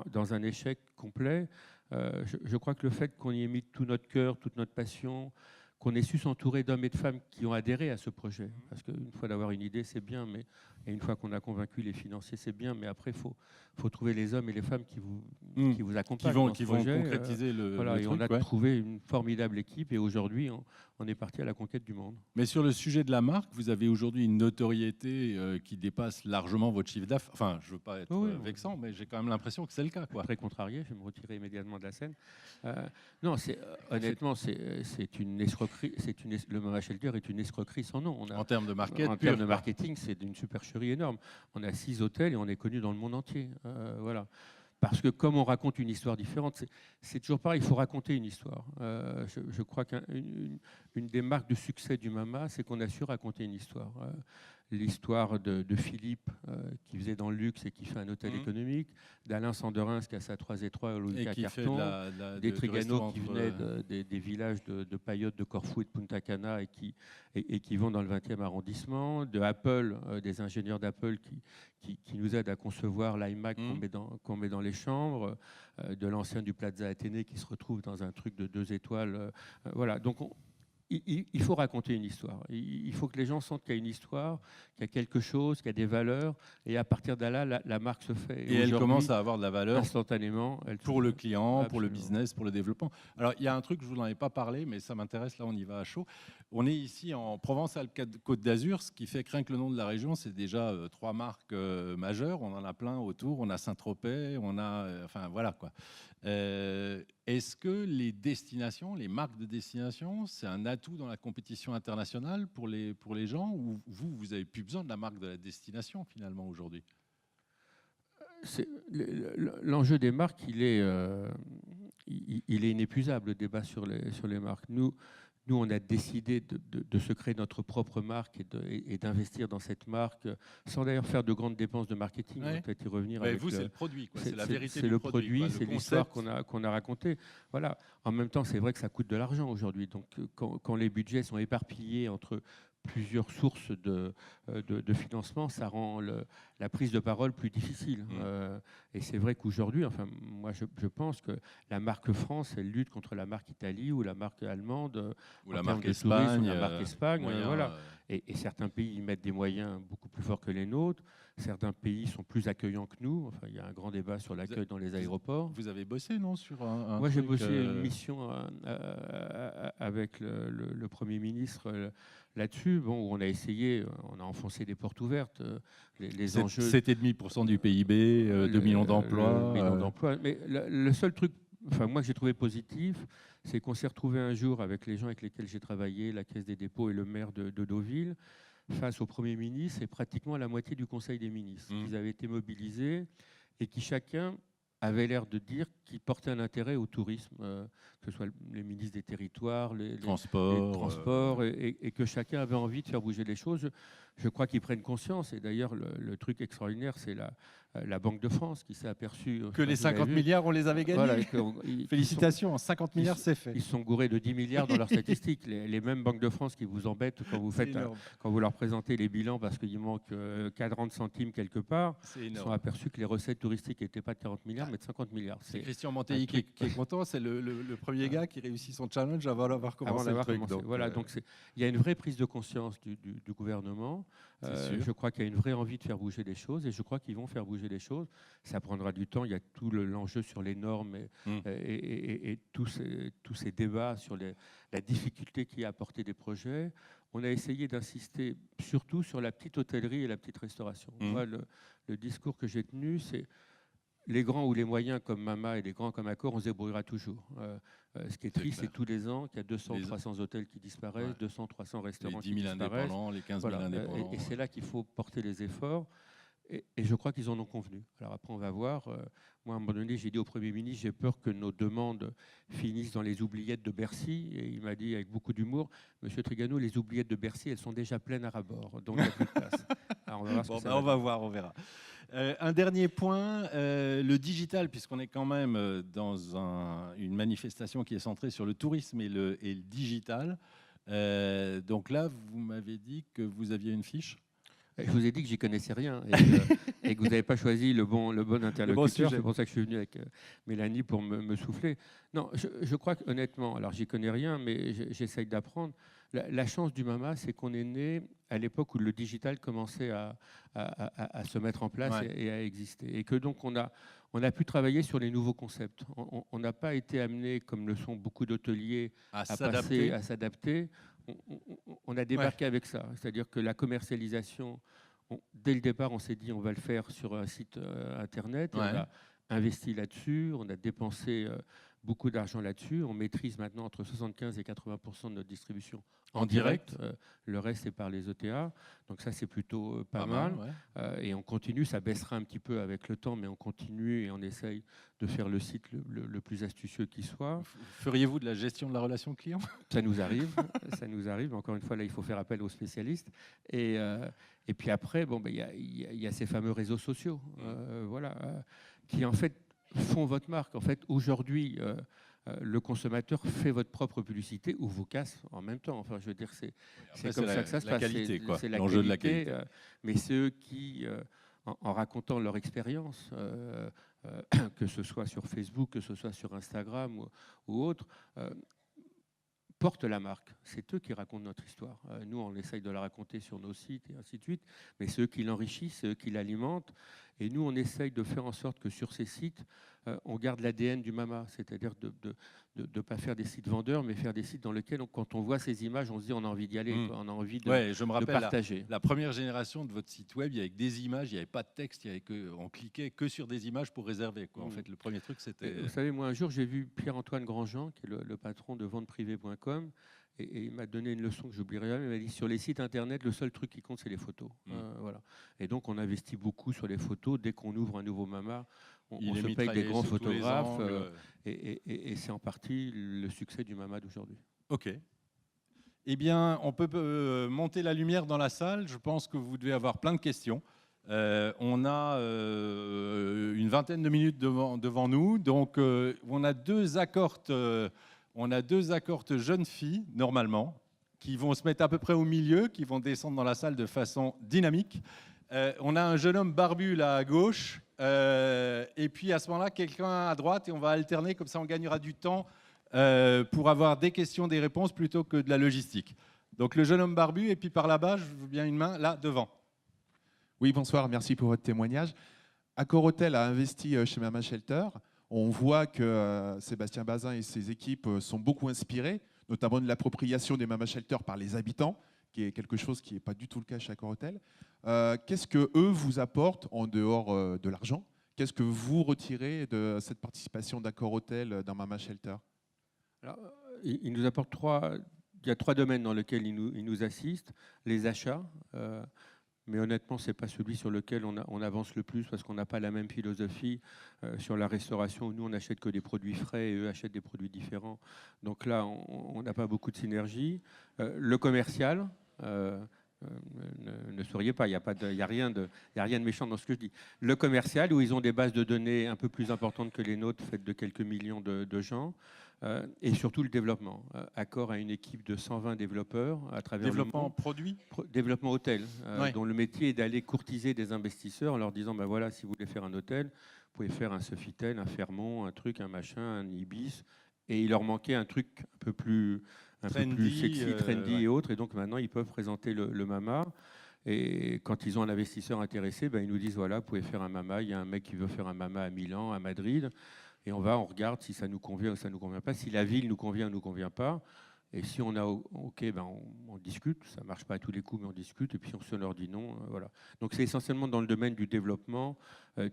dans un échec complet. Je crois que le fait qu'on y ait mis tout notre cœur, toute notre passion, qu'on ait su s'entourer d'hommes et de femmes qui ont adhéré à ce projet. Parce qu'une fois d'avoir une idée, c'est bien, et une fois qu'on a convaincu les financiers, c'est bien, mais après, il faut trouver les hommes et les femmes qui vous accompagnent qui vont concrétiser le et truc, on a trouvé une formidable équipe, et aujourd'hui, on est parti à la conquête du monde. Mais sur le sujet de la marque, vous avez aujourd'hui une notoriété qui dépasse largement votre chiffre d'affaires. Enfin, je ne veux pas être vexant, mais j'ai quand même l'impression que c'est le cas, quoi. Très contrarié, je vais me retirer immédiatement de la scène. Non, honnêtement, c'est une escroquerie. Le Mama Shelter est une escroquerie sans nom. En termes de marketing, c'est d'une supercherie énorme. On a 6 hôtels et on est connu dans le monde entier. Voilà. Parce que comme on raconte une histoire différente, c'est toujours pareil, il faut raconter une histoire. Je crois qu'une des marques de succès du Mama, c'est qu'on a su raconter une histoire. L'histoire de Philippe, qui faisait dans le luxe et qui fait un hôtel économique, d'Alain Sanderins, qui a sa 3 étoiles au Louis Carton, des Trigano qui venaient des villages de Payotte, de Corfou et de Punta Cana et qui vont dans le 20e arrondissement, de Apple, des ingénieurs d'Apple qui nous aident à concevoir l'iMac qu'on met dans les chambres, de l'ancien du Plaza Athénée qui se retrouve dans un truc de 2 étoiles. Voilà, donc il faut raconter une histoire. Il faut que les gens sentent qu'il y a une histoire, qu'il y a quelque chose, qu'il y a des valeurs, et à partir de là, la marque se fait. Et elle commence à avoir de la valeur instantanément pour le client, pour le business, pour le développement. Alors, il y a un truc, je vous en ai pas parlé, mais ça m'intéresse, là, on y va à chaud. On est ici en Provence-Alpes-Côte d'Azur, ce qui fait que rien que le nom de la région, c'est déjà 3 marques majeures. On en a plein autour. On a Saint-Tropez, on a... enfin, voilà, quoi. Est-ce que les destinations, les marques de destination, c'est un atout dans la compétition internationale pour les gens, ou vous n'avez plus besoin de la marque de la destination finalement aujourd'hui? L'enjeu des marques, il est inépuisable, le débat sur les marques. Nous, on a décidé de se créer notre propre marque et d'investir dans cette marque, sans d'ailleurs faire de grandes dépenses de marketing. Ouais. On peut y revenir. Mais vous, c'est le produit, quoi. C'est la vérité du produit. C'est le produit, c'est l'histoire qu'on a racontée. Voilà. En même temps, c'est vrai que ça coûte de l'argent aujourd'hui. Donc, quand les budgets sont éparpillés entre plusieurs sources de financement, ça rend la prise de parole plus difficile. Et c'est vrai qu'aujourd'hui, enfin, moi, je pense que la marque France, elle lutte contre la marque Italie ou la marque allemande, ou la marque Espagne. La marque Espagne, voilà. Et certains pays y mettent des moyens beaucoup plus forts que les nôtres. Certains pays sont plus accueillants que nous. Enfin, il y a un grand débat sur l'accueil dans les aéroports. Vous avez bossé, non, sur un Moi, j'ai bossé une mission avec le Premier ministre là-dessus. Bon, on a essayé, on a enfoncé des portes ouvertes. Les enjeux... 7,5% du PIB, 2 millions d'emplois. Mais le seul truc, enfin, moi, que j'ai trouvé positif, c'est qu'on s'est retrouvé un jour avec les gens avec lesquels j'ai travaillé, la Caisse des dépôts et le maire de Deauville, face au Premier ministre et pratiquement à la moitié du Conseil des ministres. Ils avaient été mobilisés et qui chacun avait l'air de dire qu'ils portaient un intérêt au tourisme, que ce soit les ministres des territoires, les transports, et que chacun avait envie de faire bouger les choses. Je crois qu'ils prennent conscience, et d'ailleurs le truc extraordinaire, c'est la Banque de France qui s'est aperçue... Que les 50 milliards, on les avait gagnés. Voilà, Félicitations, 50 milliards, c'est fait. Ils sont gourés de 10 milliards dans leurs statistiques. Les mêmes banques de France qui vous embêtent quand vous leur présentez les bilans parce qu'il manque 40 centimes quelque part, ils sont aperçus que les recettes touristiques n'étaient pas de 40 milliards, mais de 50 milliards. C'est Christian Mantelli qui est content, c'est le premier gars qui réussit son challenge avant d'avoir commencé le truc. Donc il y a une vraie prise de conscience du gouvernement. Je crois qu'il y a une vraie envie de faire bouger les choses et je crois qu'ils vont faire bouger les choses. Ça prendra du temps. Il y a tout l'enjeu sur les normes et tous ces débats sur la difficulté qu'il y a à porter des projets. On a essayé d'insister surtout sur la petite hôtellerie et la petite restauration. Moi, le discours que j'ai tenu, c'est les grands ou les moyens comme Mama et les grands comme Accor, on se débrouillera toujours. Ce qui est triste, c'est tous les ans qu'il y a 200 ou 300 hôtels qui disparaissent, 200 300 restaurants qui disparaissent. Les 10 000 indépendants, les 15 000 indépendants. Et c'est là qu'il faut porter les efforts. Et je crois qu'ils en ont convenu. Alors après, on va voir. Moi, à un moment donné, j'ai dit au Premier ministre, j'ai peur que nos demandes finissent dans les oubliettes de Bercy. Et il m'a dit avec beaucoup d'humour, Monsieur Trigano, les oubliettes de Bercy, elles sont déjà pleines à ras-bord. Donc, il n'y a plus de place. Alors, on va voir, on verra. Un dernier point, le digital, puisqu'on est quand même dans une manifestation qui est centrée sur le tourisme et le digital. Donc là, vous m'avez dit que vous aviez une fiche. Je vous ai dit que j'y connaissais rien et que vous n'avez pas choisi le bon interlocuteur. C'est pour ça que je suis venu avec Mélanie pour me souffler. Non, je crois qu'honnêtement, alors j'y connais rien, mais j'essaye d'apprendre. La chance du MAMA, c'est qu'on est né à l'époque où le digital commençait à se mettre en place et à exister. Et que donc on a pu travailler sur les nouveaux concepts. On n'a pas été amené, comme le sont beaucoup d'hôteliers, à s'adapter. On a débarqué avec ça. C'est-à-dire que la commercialisation, dès le départ, on s'est dit on va le faire sur un site Internet. Et on a investi là-dessus, on a dépensé beaucoup d'argent là-dessus. On maîtrise maintenant entre 75 et 80% de notre distribution en direct. Le reste, c'est par les ETA. Donc ça, c'est plutôt pas mal. Et on continue, ça baissera un petit peu avec le temps, mais on continue et on essaye de faire le site le plus astucieux qui soit. Feriez-vous de la gestion de la relation client ? Ça nous arrive, ça nous arrive. Encore une fois, là, il faut faire appel aux spécialistes. Et puis après, bon, il y a ces fameux réseaux sociaux, qui en fait font votre marque. En fait, aujourd'hui, le consommateur fait votre propre publicité ou vous casse en même temps. Enfin, je veux dire, c'est comme ça que ça se passe. C'est l'enjeu de la qualité. Mais ceux qui, en racontant leur expérience, que ce soit sur Facebook, que ce soit sur Instagram ou autre, portent la marque. C'est eux qui racontent notre histoire. Nous, on essaye de la raconter sur nos sites et ainsi de suite, mais c'est eux qui l'enrichissent, c'est eux qui l'alimentent. Et nous, on essaye de faire en sorte que sur ces sites, on garde l'ADN du MAMA, c'est-à-dire de ne pas faire des sites vendeurs, mais faire des sites dans lesquels, quand on voit ces images, on se dit on a envie d'y aller, on a envie de partager. La première génération de votre site web, il y avait des images, il n'y avait pas de texte, on cliquait que sur des images pour réserver. En fait, le premier truc, c'était... Vous savez, moi, un jour, j'ai vu Pierre-Antoine Grandjean, qui est le patron de venteprivée.com, et il m'a donné une leçon que j'oublierai jamais. Il m'a dit, sur les sites Internet, le seul truc qui compte, c'est les photos. Voilà. Et donc, on investit beaucoup sur les photos. Dès qu'on ouvre un nouveau MAMA, on se paye des grands photographes. Et c'est en partie le succès du MAMA d'aujourd'hui. OK. Eh bien, on peut monter la lumière dans la salle. Je pense que vous devez avoir plein de questions. On a une vingtaine de minutes devant nous. Donc, on a deux accords jeunes filles, normalement, qui vont se mettre à peu près au milieu, qui vont descendre dans la salle de façon dynamique. On a un jeune homme barbu là à gauche, et puis à ce moment-là, quelqu'un à droite, et on va alterner, comme ça on gagnera du temps pour avoir des questions, des réponses, plutôt que de la logistique. Donc le jeune homme barbu, et puis par là-bas, je veux bien une main, là, devant. Oui, bonsoir, merci pour votre témoignage. Accor Hotel a investi chez Mama Shelter. On voit que Sébastien Bazin et ses équipes sont beaucoup inspirés, notamment de l'appropriation des Mama Shelter par les habitants, qui est quelque chose qui n'est pas du tout le cas chez Accor Hotel. Qu'est-ce qu'eux vous apportent en dehors de l'argent? Qu'est-ce que vous retirez de cette participation d'Accor Hotel dans Mama Shelter? Alors, il nous apporte il y a trois domaines dans lesquels il nous assiste. Les achats, mais honnêtement, ce n'est pas celui sur lequel on avance le plus parce qu'on n'a pas la même philosophie sur la restauration. Nous, on n'achète que des produits frais et eux achètent des produits différents. Donc là, on n'a pas beaucoup de synergie. Le commercial, ne souriez pas, il n'y a rien de méchant dans ce que je dis. Le commercial, où ils ont des bases de données un peu plus importantes que les nôtres, faites de quelques millions de gens. Et surtout le développement. Accor a une équipe de 120 développeurs à travers développement le monde. Produit Développement hôtel, dont le métier est d'aller courtiser des investisseurs en leur disant ben voilà, si vous voulez faire un hôtel, vous pouvez faire un Sofitel, un Fairmont, un truc, un machin, un Ibis. Et il leur manquait un truc un peu plus sexy, trendy et autres. Et donc maintenant, ils peuvent présenter le MAMA. Et quand ils ont un investisseur intéressé, ben, ils nous disent voilà, vous pouvez faire un MAMA. Il y a un mec qui veut faire un MAMA à Milan, à Madrid. Et on regarde si ça nous convient ou ça ne nous convient pas, si la ville nous convient ou ne nous convient pas. Et si on a OK, ben on discute. Ça ne marche pas à tous les coups, mais on discute. Et puis si on leur dit non, voilà. Donc c'est essentiellement dans le domaine du développement.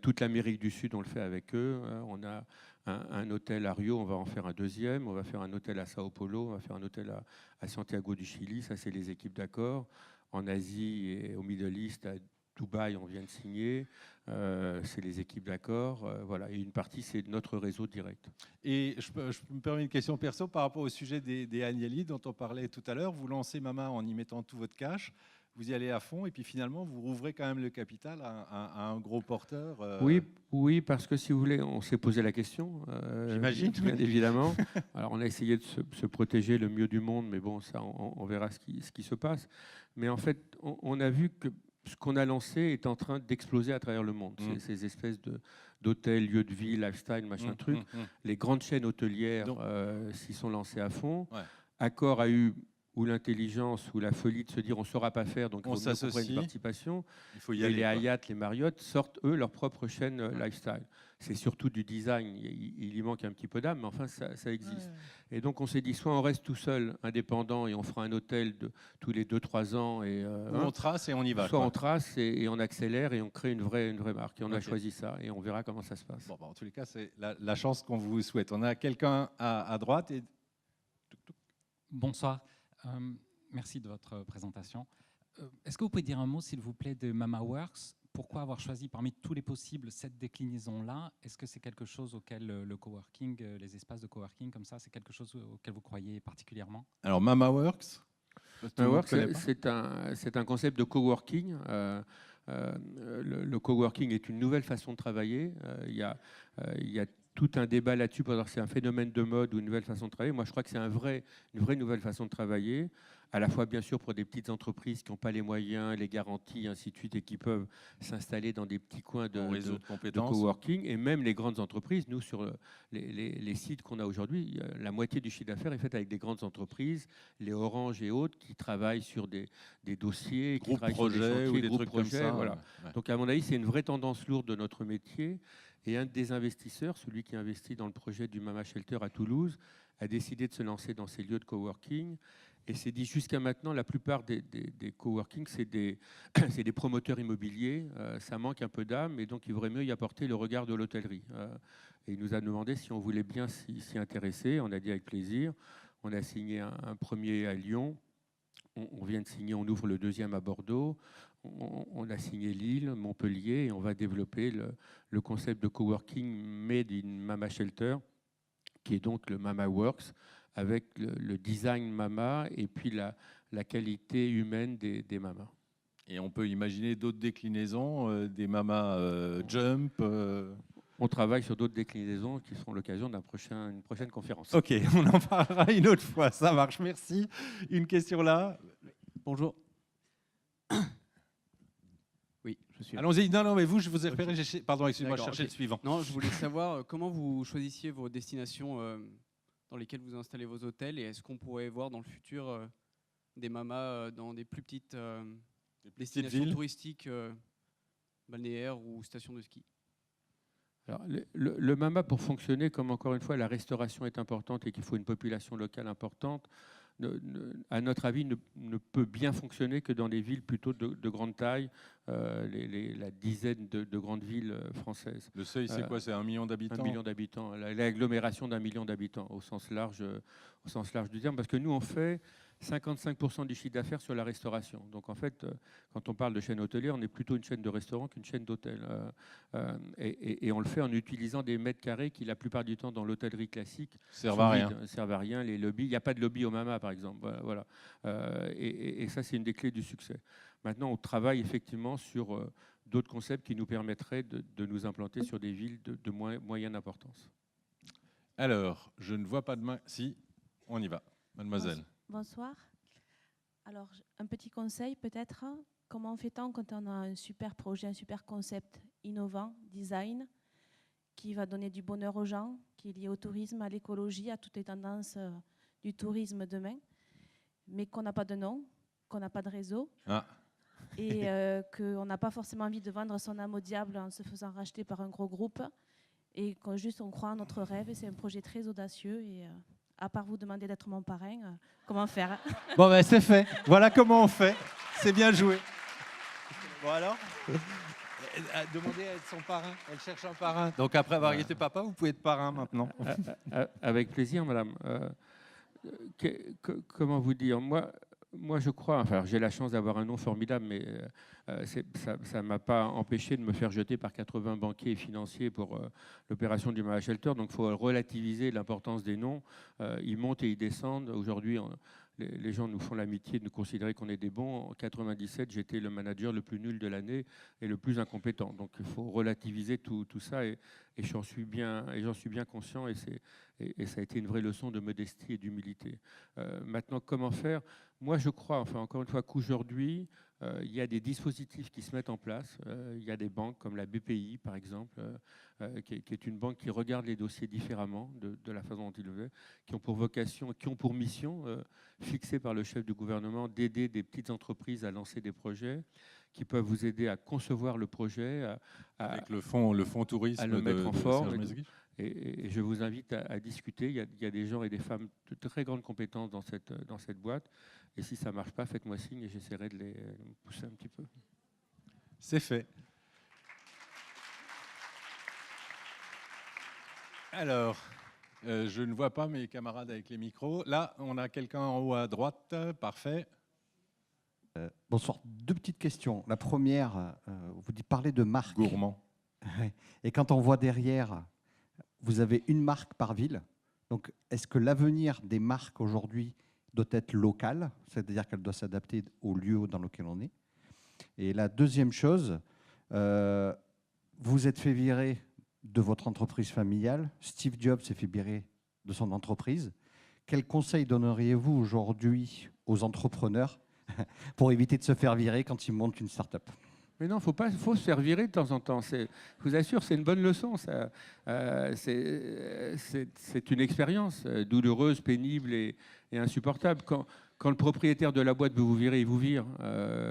Toute l'Amérique du Sud, on le fait avec eux. On a un hôtel à Rio, on va en faire un deuxième. On va faire un hôtel à Sao Paulo, on va faire un hôtel à Santiago du Chili. Ça, c'est les équipes d'Accor. En Asie et au Middle East, à Dubaï, on vient de signer. C'est les équipes d'Accor. Voilà. Et une partie, c'est notre réseau direct. Et je me permets une question perso par rapport au sujet des Agnelli dont on parlait tout à l'heure. Vous lancez Mama en y mettant tout votre cash. Vous y allez à fond et puis finalement, vous rouvrez quand même le capital à un gros porteur. Oui, parce que si vous voulez, on s'est posé la question. J'imagine. Bien évidemment. Alors, on a essayé de se protéger le mieux du monde, mais bon, ça, on verra ce qui se passe. Mais en fait, on a vu que ce qu'on a lancé est en train d'exploser à travers le monde. Ces espèces d'hôtels, lieux de vie, lifestyle, machin truc. Les grandes chaînes hôtelières s'y sont lancées à fond. Ouais. Accor a eu ou l'intelligence ou la folie de se dire on ne saura pas faire, donc on s'associe une participation. Il faut y aller, les Hyatt, les Marriott sortent, eux, leur propre chaîne lifestyle. C'est surtout du design, il y manque un petit peu d'âme, mais enfin, ça existe. Ouais. Et donc, on s'est dit, soit on reste tout seul, indépendant, et on fera un hôtel tous les 2-3 ans. Et, on trace et on y va. Soit on trace et on accélère et on crée une vraie marque. Et on a choisi ça, et on verra comment ça se passe. Bon, en tous les cas, c'est la chance qu'on vous souhaite. On a quelqu'un à droite. Et... Bonsoir. Merci de votre présentation. Est-ce que vous pouvez dire un mot, s'il vous plaît, de MamaWorks ? Pourquoi avoir choisi parmi tous les possibles cette déclinaison-là ? Est-ce que c'est quelque chose auquel le coworking, les espaces de coworking comme ça, c'est quelque chose auquel vous croyez particulièrement ? Alors MamaWorks, c'est un concept de coworking. Le coworking est une nouvelle façon de travailler. Il y a tout un débat là-dessus pour dire que c'est un phénomène de mode ou une nouvelle façon de travailler. Moi, je crois que c'est une vraie nouvelle façon de travailler, à la fois, bien sûr, pour des petites entreprises qui n'ont pas les moyens, les garanties, ainsi de suite, et qui peuvent s'installer dans des petits coins de coworking, et même les grandes entreprises. Nous, sur les sites qu'on a aujourd'hui, la moitié du chiffre d'affaires est faite avec des grandes entreprises, les Orange et autres, qui travaillent sur des dossiers, qui travaillent sur des chantiers, ou des trucs comme ça. Voilà. Ouais. Donc, à mon avis, c'est une vraie tendance lourde de notre métier. Et un des investisseurs, celui qui investit dans le projet du Mama Shelter à Toulouse, a décidé de se lancer dans ces lieux de coworking. Et s'est dit, jusqu'à maintenant, la plupart des coworking, c'est des promoteurs immobiliers. Ça manque un peu d'âme, et donc il vaudrait mieux y apporter le regard de l'hôtellerie. Et il nous a demandé si on voulait bien s'y intéresser. On a dit avec plaisir. On a signé un premier à Lyon. On vient de signer, on ouvre le deuxième à Bordeaux. On a signé Lille, Montpellier, et on va développer le concept de coworking made in Mama Shelter, qui est donc le MamaWorks, avec le design Mama et puis la qualité humaine des mamas. Et on peut imaginer d'autres déclinaisons, des Mama Jump On travaille sur d'autres déclinaisons qui seront l'occasion d'une prochaine conférence. Ok, on en parlera une autre fois, ça marche, merci. Une question là. Bonjour. Oui, je suis là. Allons-y, non, mais vous, je vous ai repéré, pardon, excusez-moi, je cherchais le suivant. Non, je voulais savoir comment vous choisissiez vos destinations dans lesquelles vous installez vos hôtels, et est-ce qu'on pourrait voir dans le futur des mamas dans des plus petites destinations touristiques, balnéaires ou stations de ski? Alors, le Mama, pour fonctionner, comme encore une fois la restauration est importante et qu'il faut une population locale importante, à notre avis, ne peut bien fonctionner que dans des villes plutôt de grande taille, la dizaine de grandes villes françaises. Le seuil, c'est quoi? C'est 1 million d'habitants? 1 million d'habitants, l'agglomération d'1 million d'habitants, au sens large du terme, parce que nous, on fait 55% du chiffre d'affaires sur la restauration. Donc en fait, quand on parle de chaîne hôtelière, on est plutôt une chaîne de restaurants qu'une chaîne d'hôtels. Et on le fait en utilisant des mètres carrés qui, la plupart du temps, dans l'hôtellerie classique, servent à rien. Les lobbies, il n'y a pas de lobby au Mama, par exemple. Voilà. Et ça, c'est une des clés du succès. Maintenant, on travaille effectivement sur d'autres concepts qui nous permettraient de nous implanter sur des villes de moyenne importance. Alors, je ne vois pas de main. Si, on y va. Mademoiselle. Bonsoir. Alors, un petit conseil peut-être. Comment fait-on quand on a un super projet, un super concept innovant, design, qui va donner du bonheur aux gens, qui est lié au tourisme, à l'écologie, à toutes les tendances du tourisme demain, mais qu'on n'a pas de nom, qu'on n'a pas de réseau, et qu'on n'a pas forcément envie de vendre son âme au diable en se faisant racheter par un gros groupe, et qu'on juste on croit à notre rêve, et c'est un projet très audacieux, et à part vous demander d'être mon parrain, comment faire? Bon, ben c'est fait. Voilà comment on fait. C'est bien joué. Bon alors, demandez à être son parrain. Elle cherche un parrain. Donc après avoir été papa, vous pouvez être parrain maintenant. Avec plaisir, madame. Comment vous dire? Moi, je crois, enfin, j'ai la chance d'avoir un nom formidable, mais ça ne m'a pas empêché de me faire jeter par 80 banquiers et financiers pour l'opération du Mama Shelter. Donc, il faut relativiser l'importance des noms. Ils montent et ils descendent. Aujourd'hui, les gens nous font l'amitié de nous considérer qu'on est des bons. En 97, j'étais le manager le plus nul de l'année et le plus incompétent. Donc, il faut relativiser tout ça et j'en suis bien conscient et ça a été une vraie leçon de modestie et d'humilité. Maintenant, comment faire? Moi, je crois, enfin, encore une fois, qu'aujourd'hui, il y a des dispositifs qui se mettent en place. Il y a des banques comme la BPI, par exemple, qui est une banque qui regarde les dossiers différemment de la façon dont ils le veulent, qui ont pour vocation, qui ont pour mission fixée par le chef du gouvernement d'aider des petites entreprises à lancer des projets, qui peuvent vous aider à concevoir le projet, avec le fonds tourisme, à le mettre en de forme. Serge Mesguich. Et je vous invite à discuter. Il y a des gens et des femmes de très grandes compétences dans cette boîte. Et si ça ne marche pas, faites-moi signe et j'essaierai de les pousser un petit peu. C'est fait. Alors, je ne vois pas mes camarades avec les micros. Là, on a quelqu'un en haut à droite. Parfait. Bonsoir. 2 petites questions. La première, vous parlez de marque. Gourmand. Et quand on voit derrière, vous avez une marque par ville. Donc, est-ce que l'avenir des marques aujourd'hui doit être local, c'est-à-dire qu'elle doit s'adapter au lieu dans lequel on est? Et la deuxième chose, vous êtes fait virer de votre entreprise familiale. Steve Jobs s'est fait virer de son entreprise. Quel conseil donneriez-vous aujourd'hui aux entrepreneurs pour éviter de se faire virer quand ils montent une start-up? Mais non, faut se faire virer de temps en temps. Je vous assure, c'est une bonne leçon. C'est une expérience douloureuse, pénible et insupportable. Quand le propriétaire de la boîte veut vous virer, il vous vire.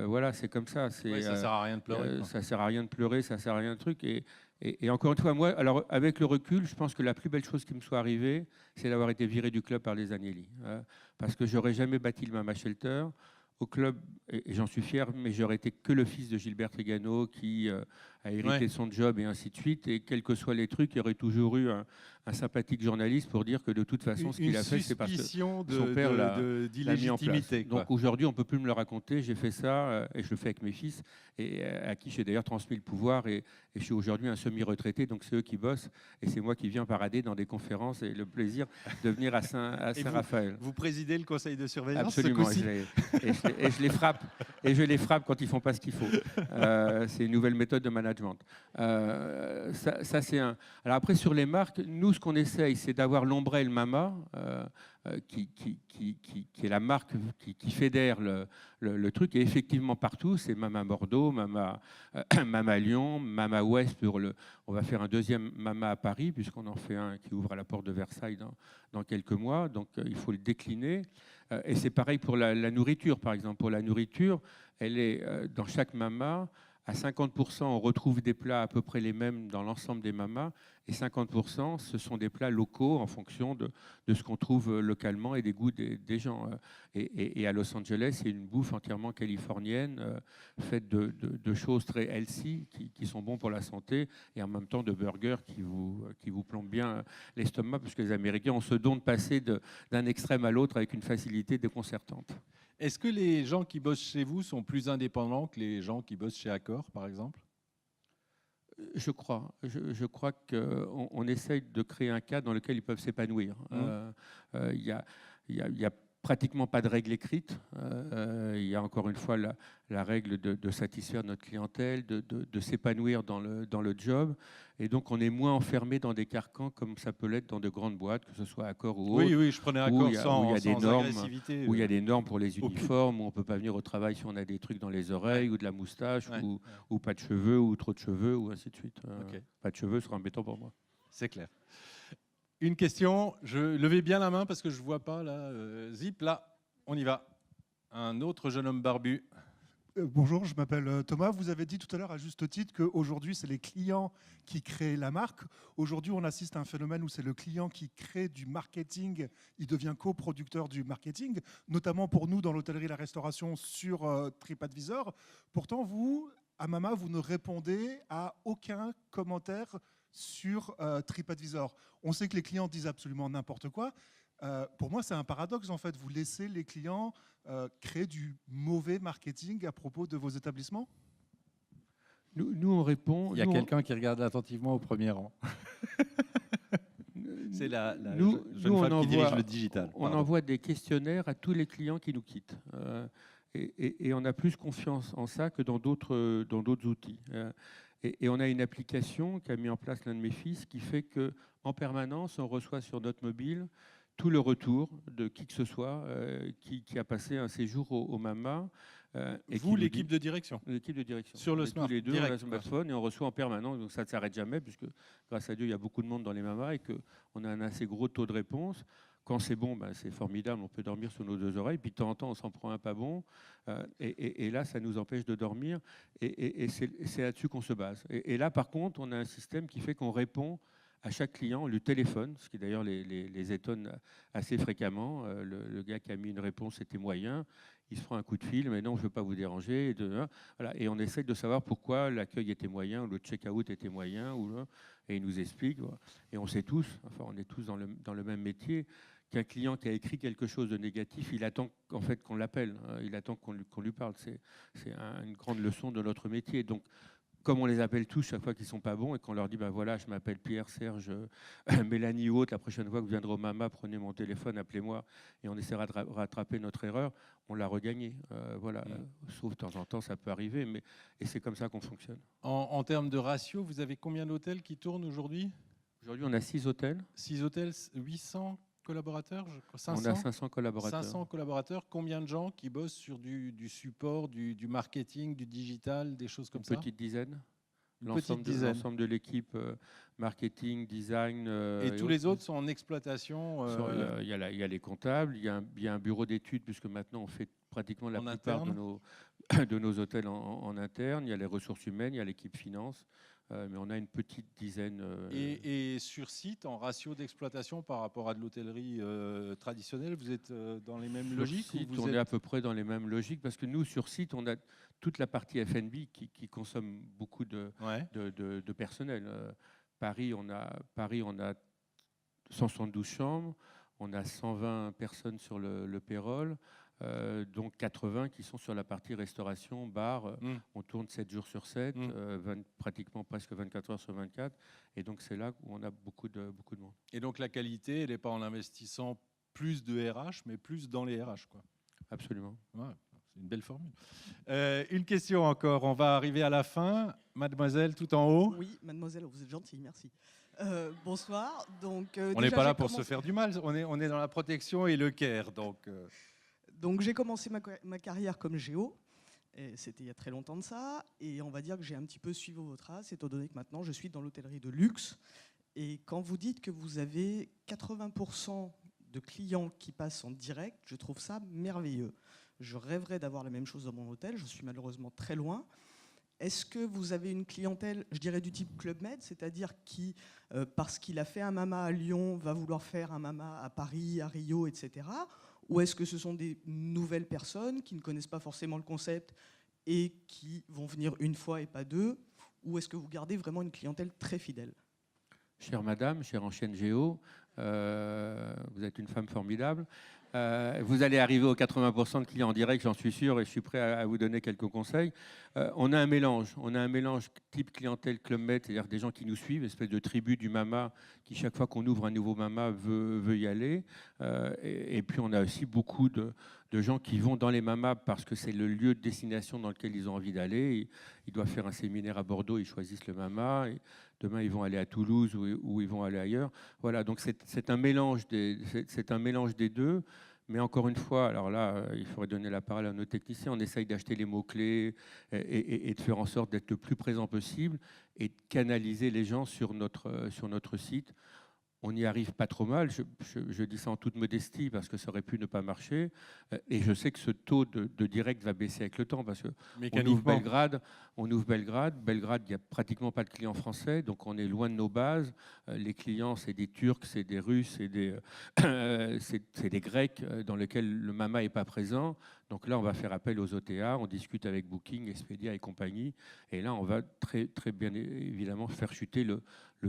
Voilà, c'est comme ça. Ouais, ça ne sert à rien de pleurer. Ça ne sert à rien de pleurer, ça ne sert à rien de truc. Et encore une fois, moi, alors, avec le recul, je pense que la plus belle chose qui me soit arrivée, c'est d'avoir été viré du club par les Agnelli. Parce que j'aurais jamais bâti le Mama Shelter. Au club, et j'en suis fier, mais j'aurais été que le fils de Gilbert Trigano qui a hérité de son job et ainsi de suite. Et quels que soient les trucs, il y aurait toujours eu un sympathique journaliste pour dire que de toute façon, ce qu'il a fait, c'est parce que son père l'a mis en place. Donc aujourd'hui, on ne peut plus me le raconter. J'ai fait ça et je le fais avec mes fils, et à qui j'ai d'ailleurs transmis le pouvoir. Et je suis aujourd'hui un semi-retraité, donc c'est eux qui bossent. Et c'est moi qui viens parader dans des conférences et le plaisir de venir à Saint-Raphaël. Vous présidez le conseil de surveillance? Absolument. Et je les frappe. Et je les frappe quand ils ne font pas ce qu'il faut. C'est une nouvelle méthode de management. Ça c'est un. Alors après, sur les marques, nous, ce qu'on essaye, c'est d'avoir l'ombrelle Mama, qui est la marque qui fédère le truc. Et effectivement, partout, c'est Mama Bordeaux, Mama Lyon, Mama Ouest. On va faire un deuxième Mama à Paris, puisqu'on en fait un qui ouvre à la porte de Versailles dans quelques mois. Donc, il faut le décliner. Et c'est pareil pour la nourriture, par exemple. Pour la nourriture, elle est dans chaque Mama. À 50%, on retrouve des plats à peu près les mêmes dans l'ensemble des mamas, et 50%, ce sont des plats locaux en fonction de ce qu'on trouve localement et des goûts des gens. Et à Los Angeles, il y a une bouffe entièrement californienne, faite de choses très healthy, qui sont bons pour la santé, et en même temps de burgers qui vous plombent bien l'estomac, parce que les Américains ont ce don de passer d'un extrême à l'autre avec une facilité déconcertante. Est-ce que les gens qui bossent chez vous sont plus indépendants que les gens qui bossent chez Accor, par exemple? Je crois. Je crois qu'on essaye de créer un cadre dans lequel ils peuvent s'épanouir. Il y a pratiquement pas de règles écrites. Il y a encore une fois la règle de satisfaire notre clientèle, de s'épanouir dans le job. Et donc, on est moins enfermé dans des carcans comme ça peut l'être dans de grandes boîtes, que ce soit Accor ou autre. Oui, je prenais Accor sans agressivité. Où il y a des normes pour les uniformes, où on ne peut pas venir au travail si on a des trucs dans les oreilles, ou de la moustache, ou pas de cheveux, ou trop de cheveux, ou ainsi de suite. Pas de cheveux sera embêtant pour moi. C'est clair. Une question, je levais bien la main parce que je ne vois pas là. Zip, là, on y va. Un autre jeune homme barbu. Bonjour, je m'appelle Thomas. Vous avez dit tout à l'heure à juste titre qu'aujourd'hui, c'est les clients qui créent la marque. Aujourd'hui, on assiste à un phénomène où c'est le client qui crée du marketing. Il devient coproducteur du marketing, notamment pour nous dans l'hôtellerie et la restauration sur TripAdvisor. Pourtant, vous, à Mama, vous ne répondez à aucun commentaire sur TripAdvisor. On sait que les clients disent absolument n'importe quoi. Pour moi, c'est un paradoxe, en fait. Vous laissez les clients créer du mauvais marketing à propos de vos établissements? Nous, on répond... Il y a quelqu'un qui regarde attentivement au premier rang. C'est la jeune femme qui dirige le digital. On envoie des questionnaires à tous les clients qui nous quittent. Et on a plus confiance en ça que dans d'autres outils. Et on a une application qu'a mis en place l'un de mes fils qui fait qu'en permanence, on reçoit sur notre mobile tout le retour de qui que ce soit qui a passé un séjour au MAMA. Et vous, l'équipe de direction? L'équipe de direction. Sur le smartphone. Tous les deux, on a un smartphone et on reçoit en permanence, donc ça ne s'arrête jamais, puisque grâce à Dieu, il y a beaucoup de monde dans les MAMA et qu'on a un assez gros taux de réponse. Quand c'est bon, ben, c'est formidable, on peut dormir sur nos deux oreilles, puis de temps en temps, on s'en prend un pas bon, et là, ça nous empêche de dormir, et c'est là-dessus qu'on se base. Et là, par contre, on a un système qui fait qu'on répond à chaque client, le téléphone, ce qui d'ailleurs les étonne assez fréquemment. Le gars qui a mis une réponse était moyen, il se prend un coup de fil, mais non, je ne veux pas vous déranger. Voilà. Et on essaie de savoir pourquoi l'accueil était moyen, ou le check-out était moyen, et il nous explique. Voilà. Et on sait tous, enfin on est tous dans le même métier, qu'un client qui a écrit quelque chose de négatif, il attend en fait qu'on l'appelle, il attend qu'on lui parle. C'est une grande leçon de notre métier. Donc, comme on les appelle tous chaque fois qu'ils ne sont pas bons et qu'on leur dit, ben voilà, je m'appelle Pierre, Serge, Mélanie ou autre, la prochaine fois que vous viendrez au MAMA, prenez mon téléphone, appelez-moi et on essaiera de rattraper notre erreur, on l'a regagné. Voilà. Sauf de temps en temps, ça peut arriver, et c'est comme ça qu'on fonctionne. En termes de ratio, vous avez combien d'hôtels qui tournent aujourd'hui? Aujourd'hui, on a 6 hôtels. 6 hôtels, 800 collaborateurs, 500? On a 500 collaborateurs. 500 collaborateurs. Combien de gens qui bossent sur du support, du marketing, du digital, des choses comme ça? Une petite dizaine. L'ensemble de l'équipe marketing, design. Et tous les autres sont en exploitation. Il y a les comptables, il y a un bureau d'études, puisque maintenant on fait pratiquement la plupart de nos hôtels en interne. Il y a les ressources humaines, il y a l'équipe finance. Mais on a une petite dizaine. Et sur site, en ratio d'exploitation par rapport à de l'hôtellerie traditionnelle, vous êtes dans les mêmes logiques? Sur site, on est à peu près dans les mêmes logiques, parce que nous, sur site, on a toute la partie F&B qui consomme beaucoup de personnel. Paris, on a 172 chambres, on a 120 personnes sur le payroll. Donc 80 qui sont sur la partie restauration, bar. On tourne 7 jours sur 7, pratiquement presque 24 heures sur 24. Et donc c'est là où on a beaucoup de monde. Et donc la qualité, elle n'est pas en investissant plus de RH, mais plus dans les RH, quoi. Absolument. Ouais, c'est une belle formule. Une question encore, on va arriver à la fin. Mademoiselle, tout en haut. Oui, mademoiselle, vous êtes gentille, merci. Bonsoir. Donc, on n'est pas là pour se faire du mal, on est dans la protection et le care. Donc j'ai commencé ma carrière comme géo, c'était il y a très longtemps de ça, et on va dire que j'ai un petit peu suivi votre traces, étant donné que maintenant je suis dans l'hôtellerie de luxe. Et quand vous dites que vous avez 80% de clients qui passent en direct, je trouve ça merveilleux. Je rêverais d'avoir la même chose dans mon hôtel, je suis malheureusement très loin. Est-ce que vous avez une clientèle, je dirais, du type Club Med, c'est-à-dire qui, parce qu'il a fait un MAMA à Lyon, va vouloir faire un MAMA à Paris, à Rio, etc. Ou est-ce que ce sont des nouvelles personnes qui ne connaissent pas forcément le concept et qui vont venir une fois et pas deux? Ou est-ce que vous gardez vraiment une clientèle très fidèle? Chère madame, chère ancienne géo, vous êtes une femme formidable. Vous allez arriver aux 80% de clients en direct, j'en suis sûr, et je suis prêt à vous donner quelques conseils. On a un mélange type clientèle Club Med, c'est-à-dire des gens qui nous suivent, une espèce de tribu du MAMA qui, chaque fois qu'on ouvre un nouveau MAMA, veut y aller. Et puis on a aussi beaucoup de gens qui vont dans les MAMA parce que c'est le lieu de destination dans lequel ils ont envie d'aller. Ils doivent faire un séminaire à Bordeaux, ils choisissent le MAMA. Et demain, ils vont aller à Toulouse ou ils vont aller ailleurs. Voilà, donc c'est un mélange des deux. Mais encore une fois, alors là, il faudrait donner la parole à nos techniciens. On essaye d'acheter les mots-clés et de faire en sorte d'être le plus présent possible et de canaliser les gens sur notre site. On n'y arrive pas trop mal, je dis ça en toute modestie parce que ça aurait pu ne pas marcher. Et je sais que ce taux de direct va baisser avec le temps parce qu'on ouvre Belgrade. Belgrade, il n'y a pratiquement pas de clients français, donc on est loin de nos bases. Les clients, c'est des Turcs, c'est des Russes, c'est des Grecs dans lesquels le MAMA n'est pas présent. Donc là, on va faire appel aux OTA, on discute avec Booking, Expedia et compagnie. Et là, on va très, très bien évidemment faire chuter le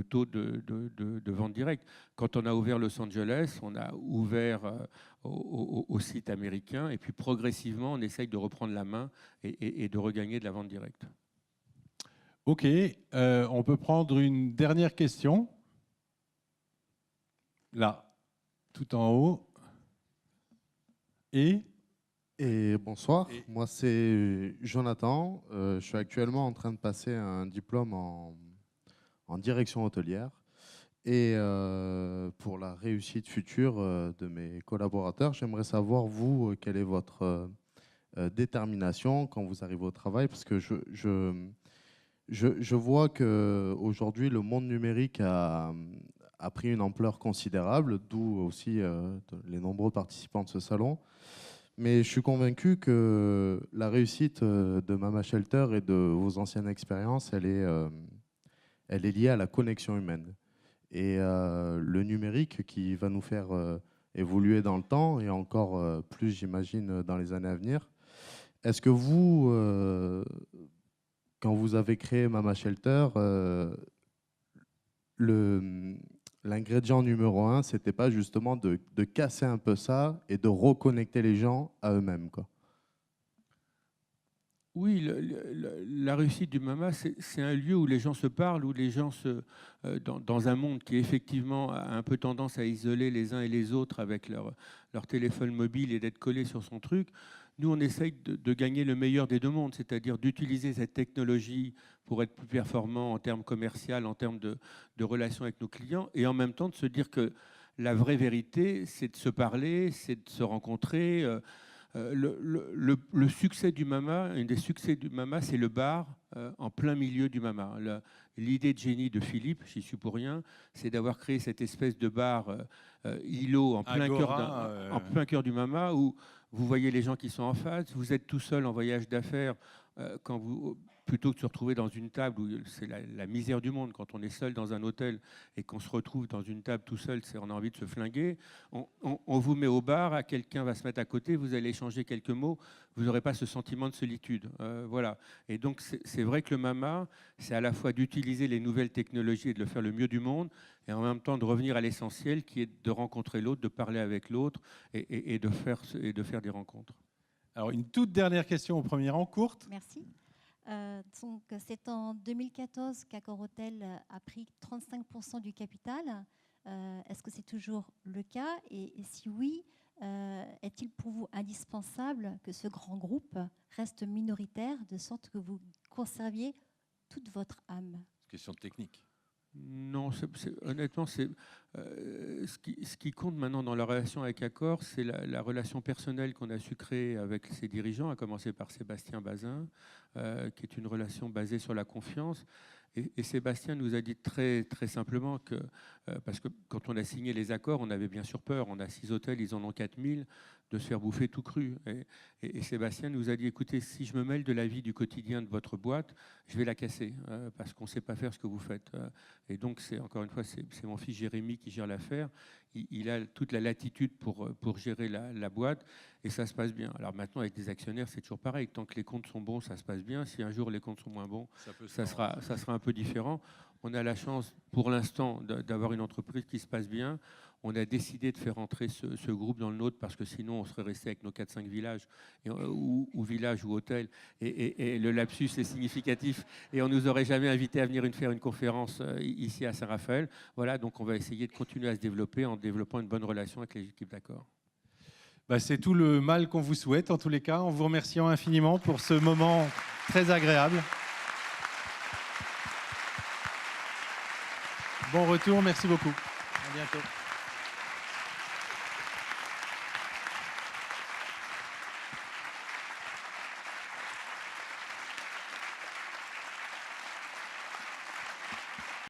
taux de vente directe. Quand on a ouvert Los Angeles, on a ouvert au site américain et puis progressivement, on essaye de reprendre la main et de regagner de la vente directe. Ok, on peut prendre une dernière question. Là, tout en haut. Et bonsoir, moi c'est Jonathan. Je suis actuellement en train de passer un diplôme en direction hôtelière. Et pour la réussite future de mes collaborateurs, j'aimerais savoir, vous, quelle est votre détermination quand vous arrivez au travail, parce que je vois qu'aujourd'hui, le monde numérique a pris une ampleur considérable, d'où aussi les nombreux participants de ce salon. Mais je suis convaincu que la réussite de Mama Shelter et de vos anciennes expériences, elle est liée à la connexion humaine. Et le numérique qui va nous faire évoluer dans le temps, et encore plus, j'imagine, dans les années à venir. Est-ce que vous, quand vous avez créé Mama Shelter, l'ingrédient numéro 1, c'était pas justement de casser un peu ça et de reconnecter les gens à eux-mêmes, quoi? Oui, la réussite du Mama, c'est un lieu où les gens se parlent, où les gens dans un monde qui effectivement a un peu tendance à isoler les uns et les autres avec leur téléphone mobile et d'être collés sur son truc. Nous, on essaye de gagner le meilleur des deux mondes, c'est-à-dire d'utiliser cette technologie pour être plus performant en termes commerciaux, en termes de relations avec nos clients, et en même temps de se dire que la vraie vérité, c'est de se parler, c'est de se rencontrer. Le succès du Mama, un des succès du Mama, c'est le bar en plein milieu du Mama. L'idée de génie de Philippe, j'y suis pour rien, c'est d'avoir créé cette espèce de bar îlot en plein cœur du Mama, où vous voyez les gens qui sont en face, vous êtes tout seul en voyage d'affaires, plutôt que de se retrouver dans une table où c'est la misère du monde. Quand on est seul dans un hôtel et qu'on se retrouve dans une table tout seul, on a envie de se flinguer. On vous met au bar, quelqu'un va se mettre à côté, vous allez échanger quelques mots, vous n'aurez pas ce sentiment de solitude. Voilà. Et donc c'est vrai que le Mama, c'est à la fois d'utiliser les nouvelles technologies et de le faire le mieux du monde, et en même temps de revenir à l'essentiel qui est de rencontrer l'autre, de parler avec l'autre et de faire des rencontres. Alors une toute dernière question au premier rang, courte. Merci. Donc, c'est en 2014 qu'Accor-Hôtel a pris 35% du capital. Est-ce que c'est toujours le cas? Et si oui, est-il pour vous indispensable que ce grand groupe reste minoritaire de sorte que vous conserviez toute votre âme? Question technique. Non, honnêtement, ce qui compte maintenant dans la relation avec Accor, c'est la relation personnelle qu'on a su créer avec ses dirigeants, à commencer par Sébastien Bazin, qui est une relation basée sur la confiance. Et Sébastien nous a dit très, très simplement que, parce que quand on a signé les accords, on avait bien sûr peur. On a 6 hôtels, ils en ont 4000, de se faire bouffer tout cru. Et Sébastien nous a dit, écoutez, si je me mêle de la vie du quotidien de votre boîte, je vais la casser, parce qu'on ne sait pas faire ce que vous faites. Et donc, encore une fois, c'est mon fils Jérémy qui gère l'affaire. Il a toute la latitude pour gérer la boîte, et ça se passe bien. Alors maintenant, avec des actionnaires, c'est toujours pareil. Tant que les comptes sont bons, ça se passe bien. Si un jour les comptes sont moins bons, ça sera un peu différent. On a la chance, pour l'instant, d'avoir une entreprise qui se passe bien. On a décidé de faire entrer ce groupe dans le nôtre parce que sinon, on serait resté avec nos 4-5 villages, ou villages ou hôtels. Et le lapsus est significatif. Et on ne nous aurait jamais invité à venir faire une conférence ici à Saint-Raphaël. Voilà, donc on va essayer de continuer à se développer en développant une bonne relation avec les équipes d'Accor. C'est tout le mal qu'on vous souhaite, en tous les cas, en vous remerciant infiniment pour ce moment très agréable. Bon retour, merci beaucoup. À bientôt.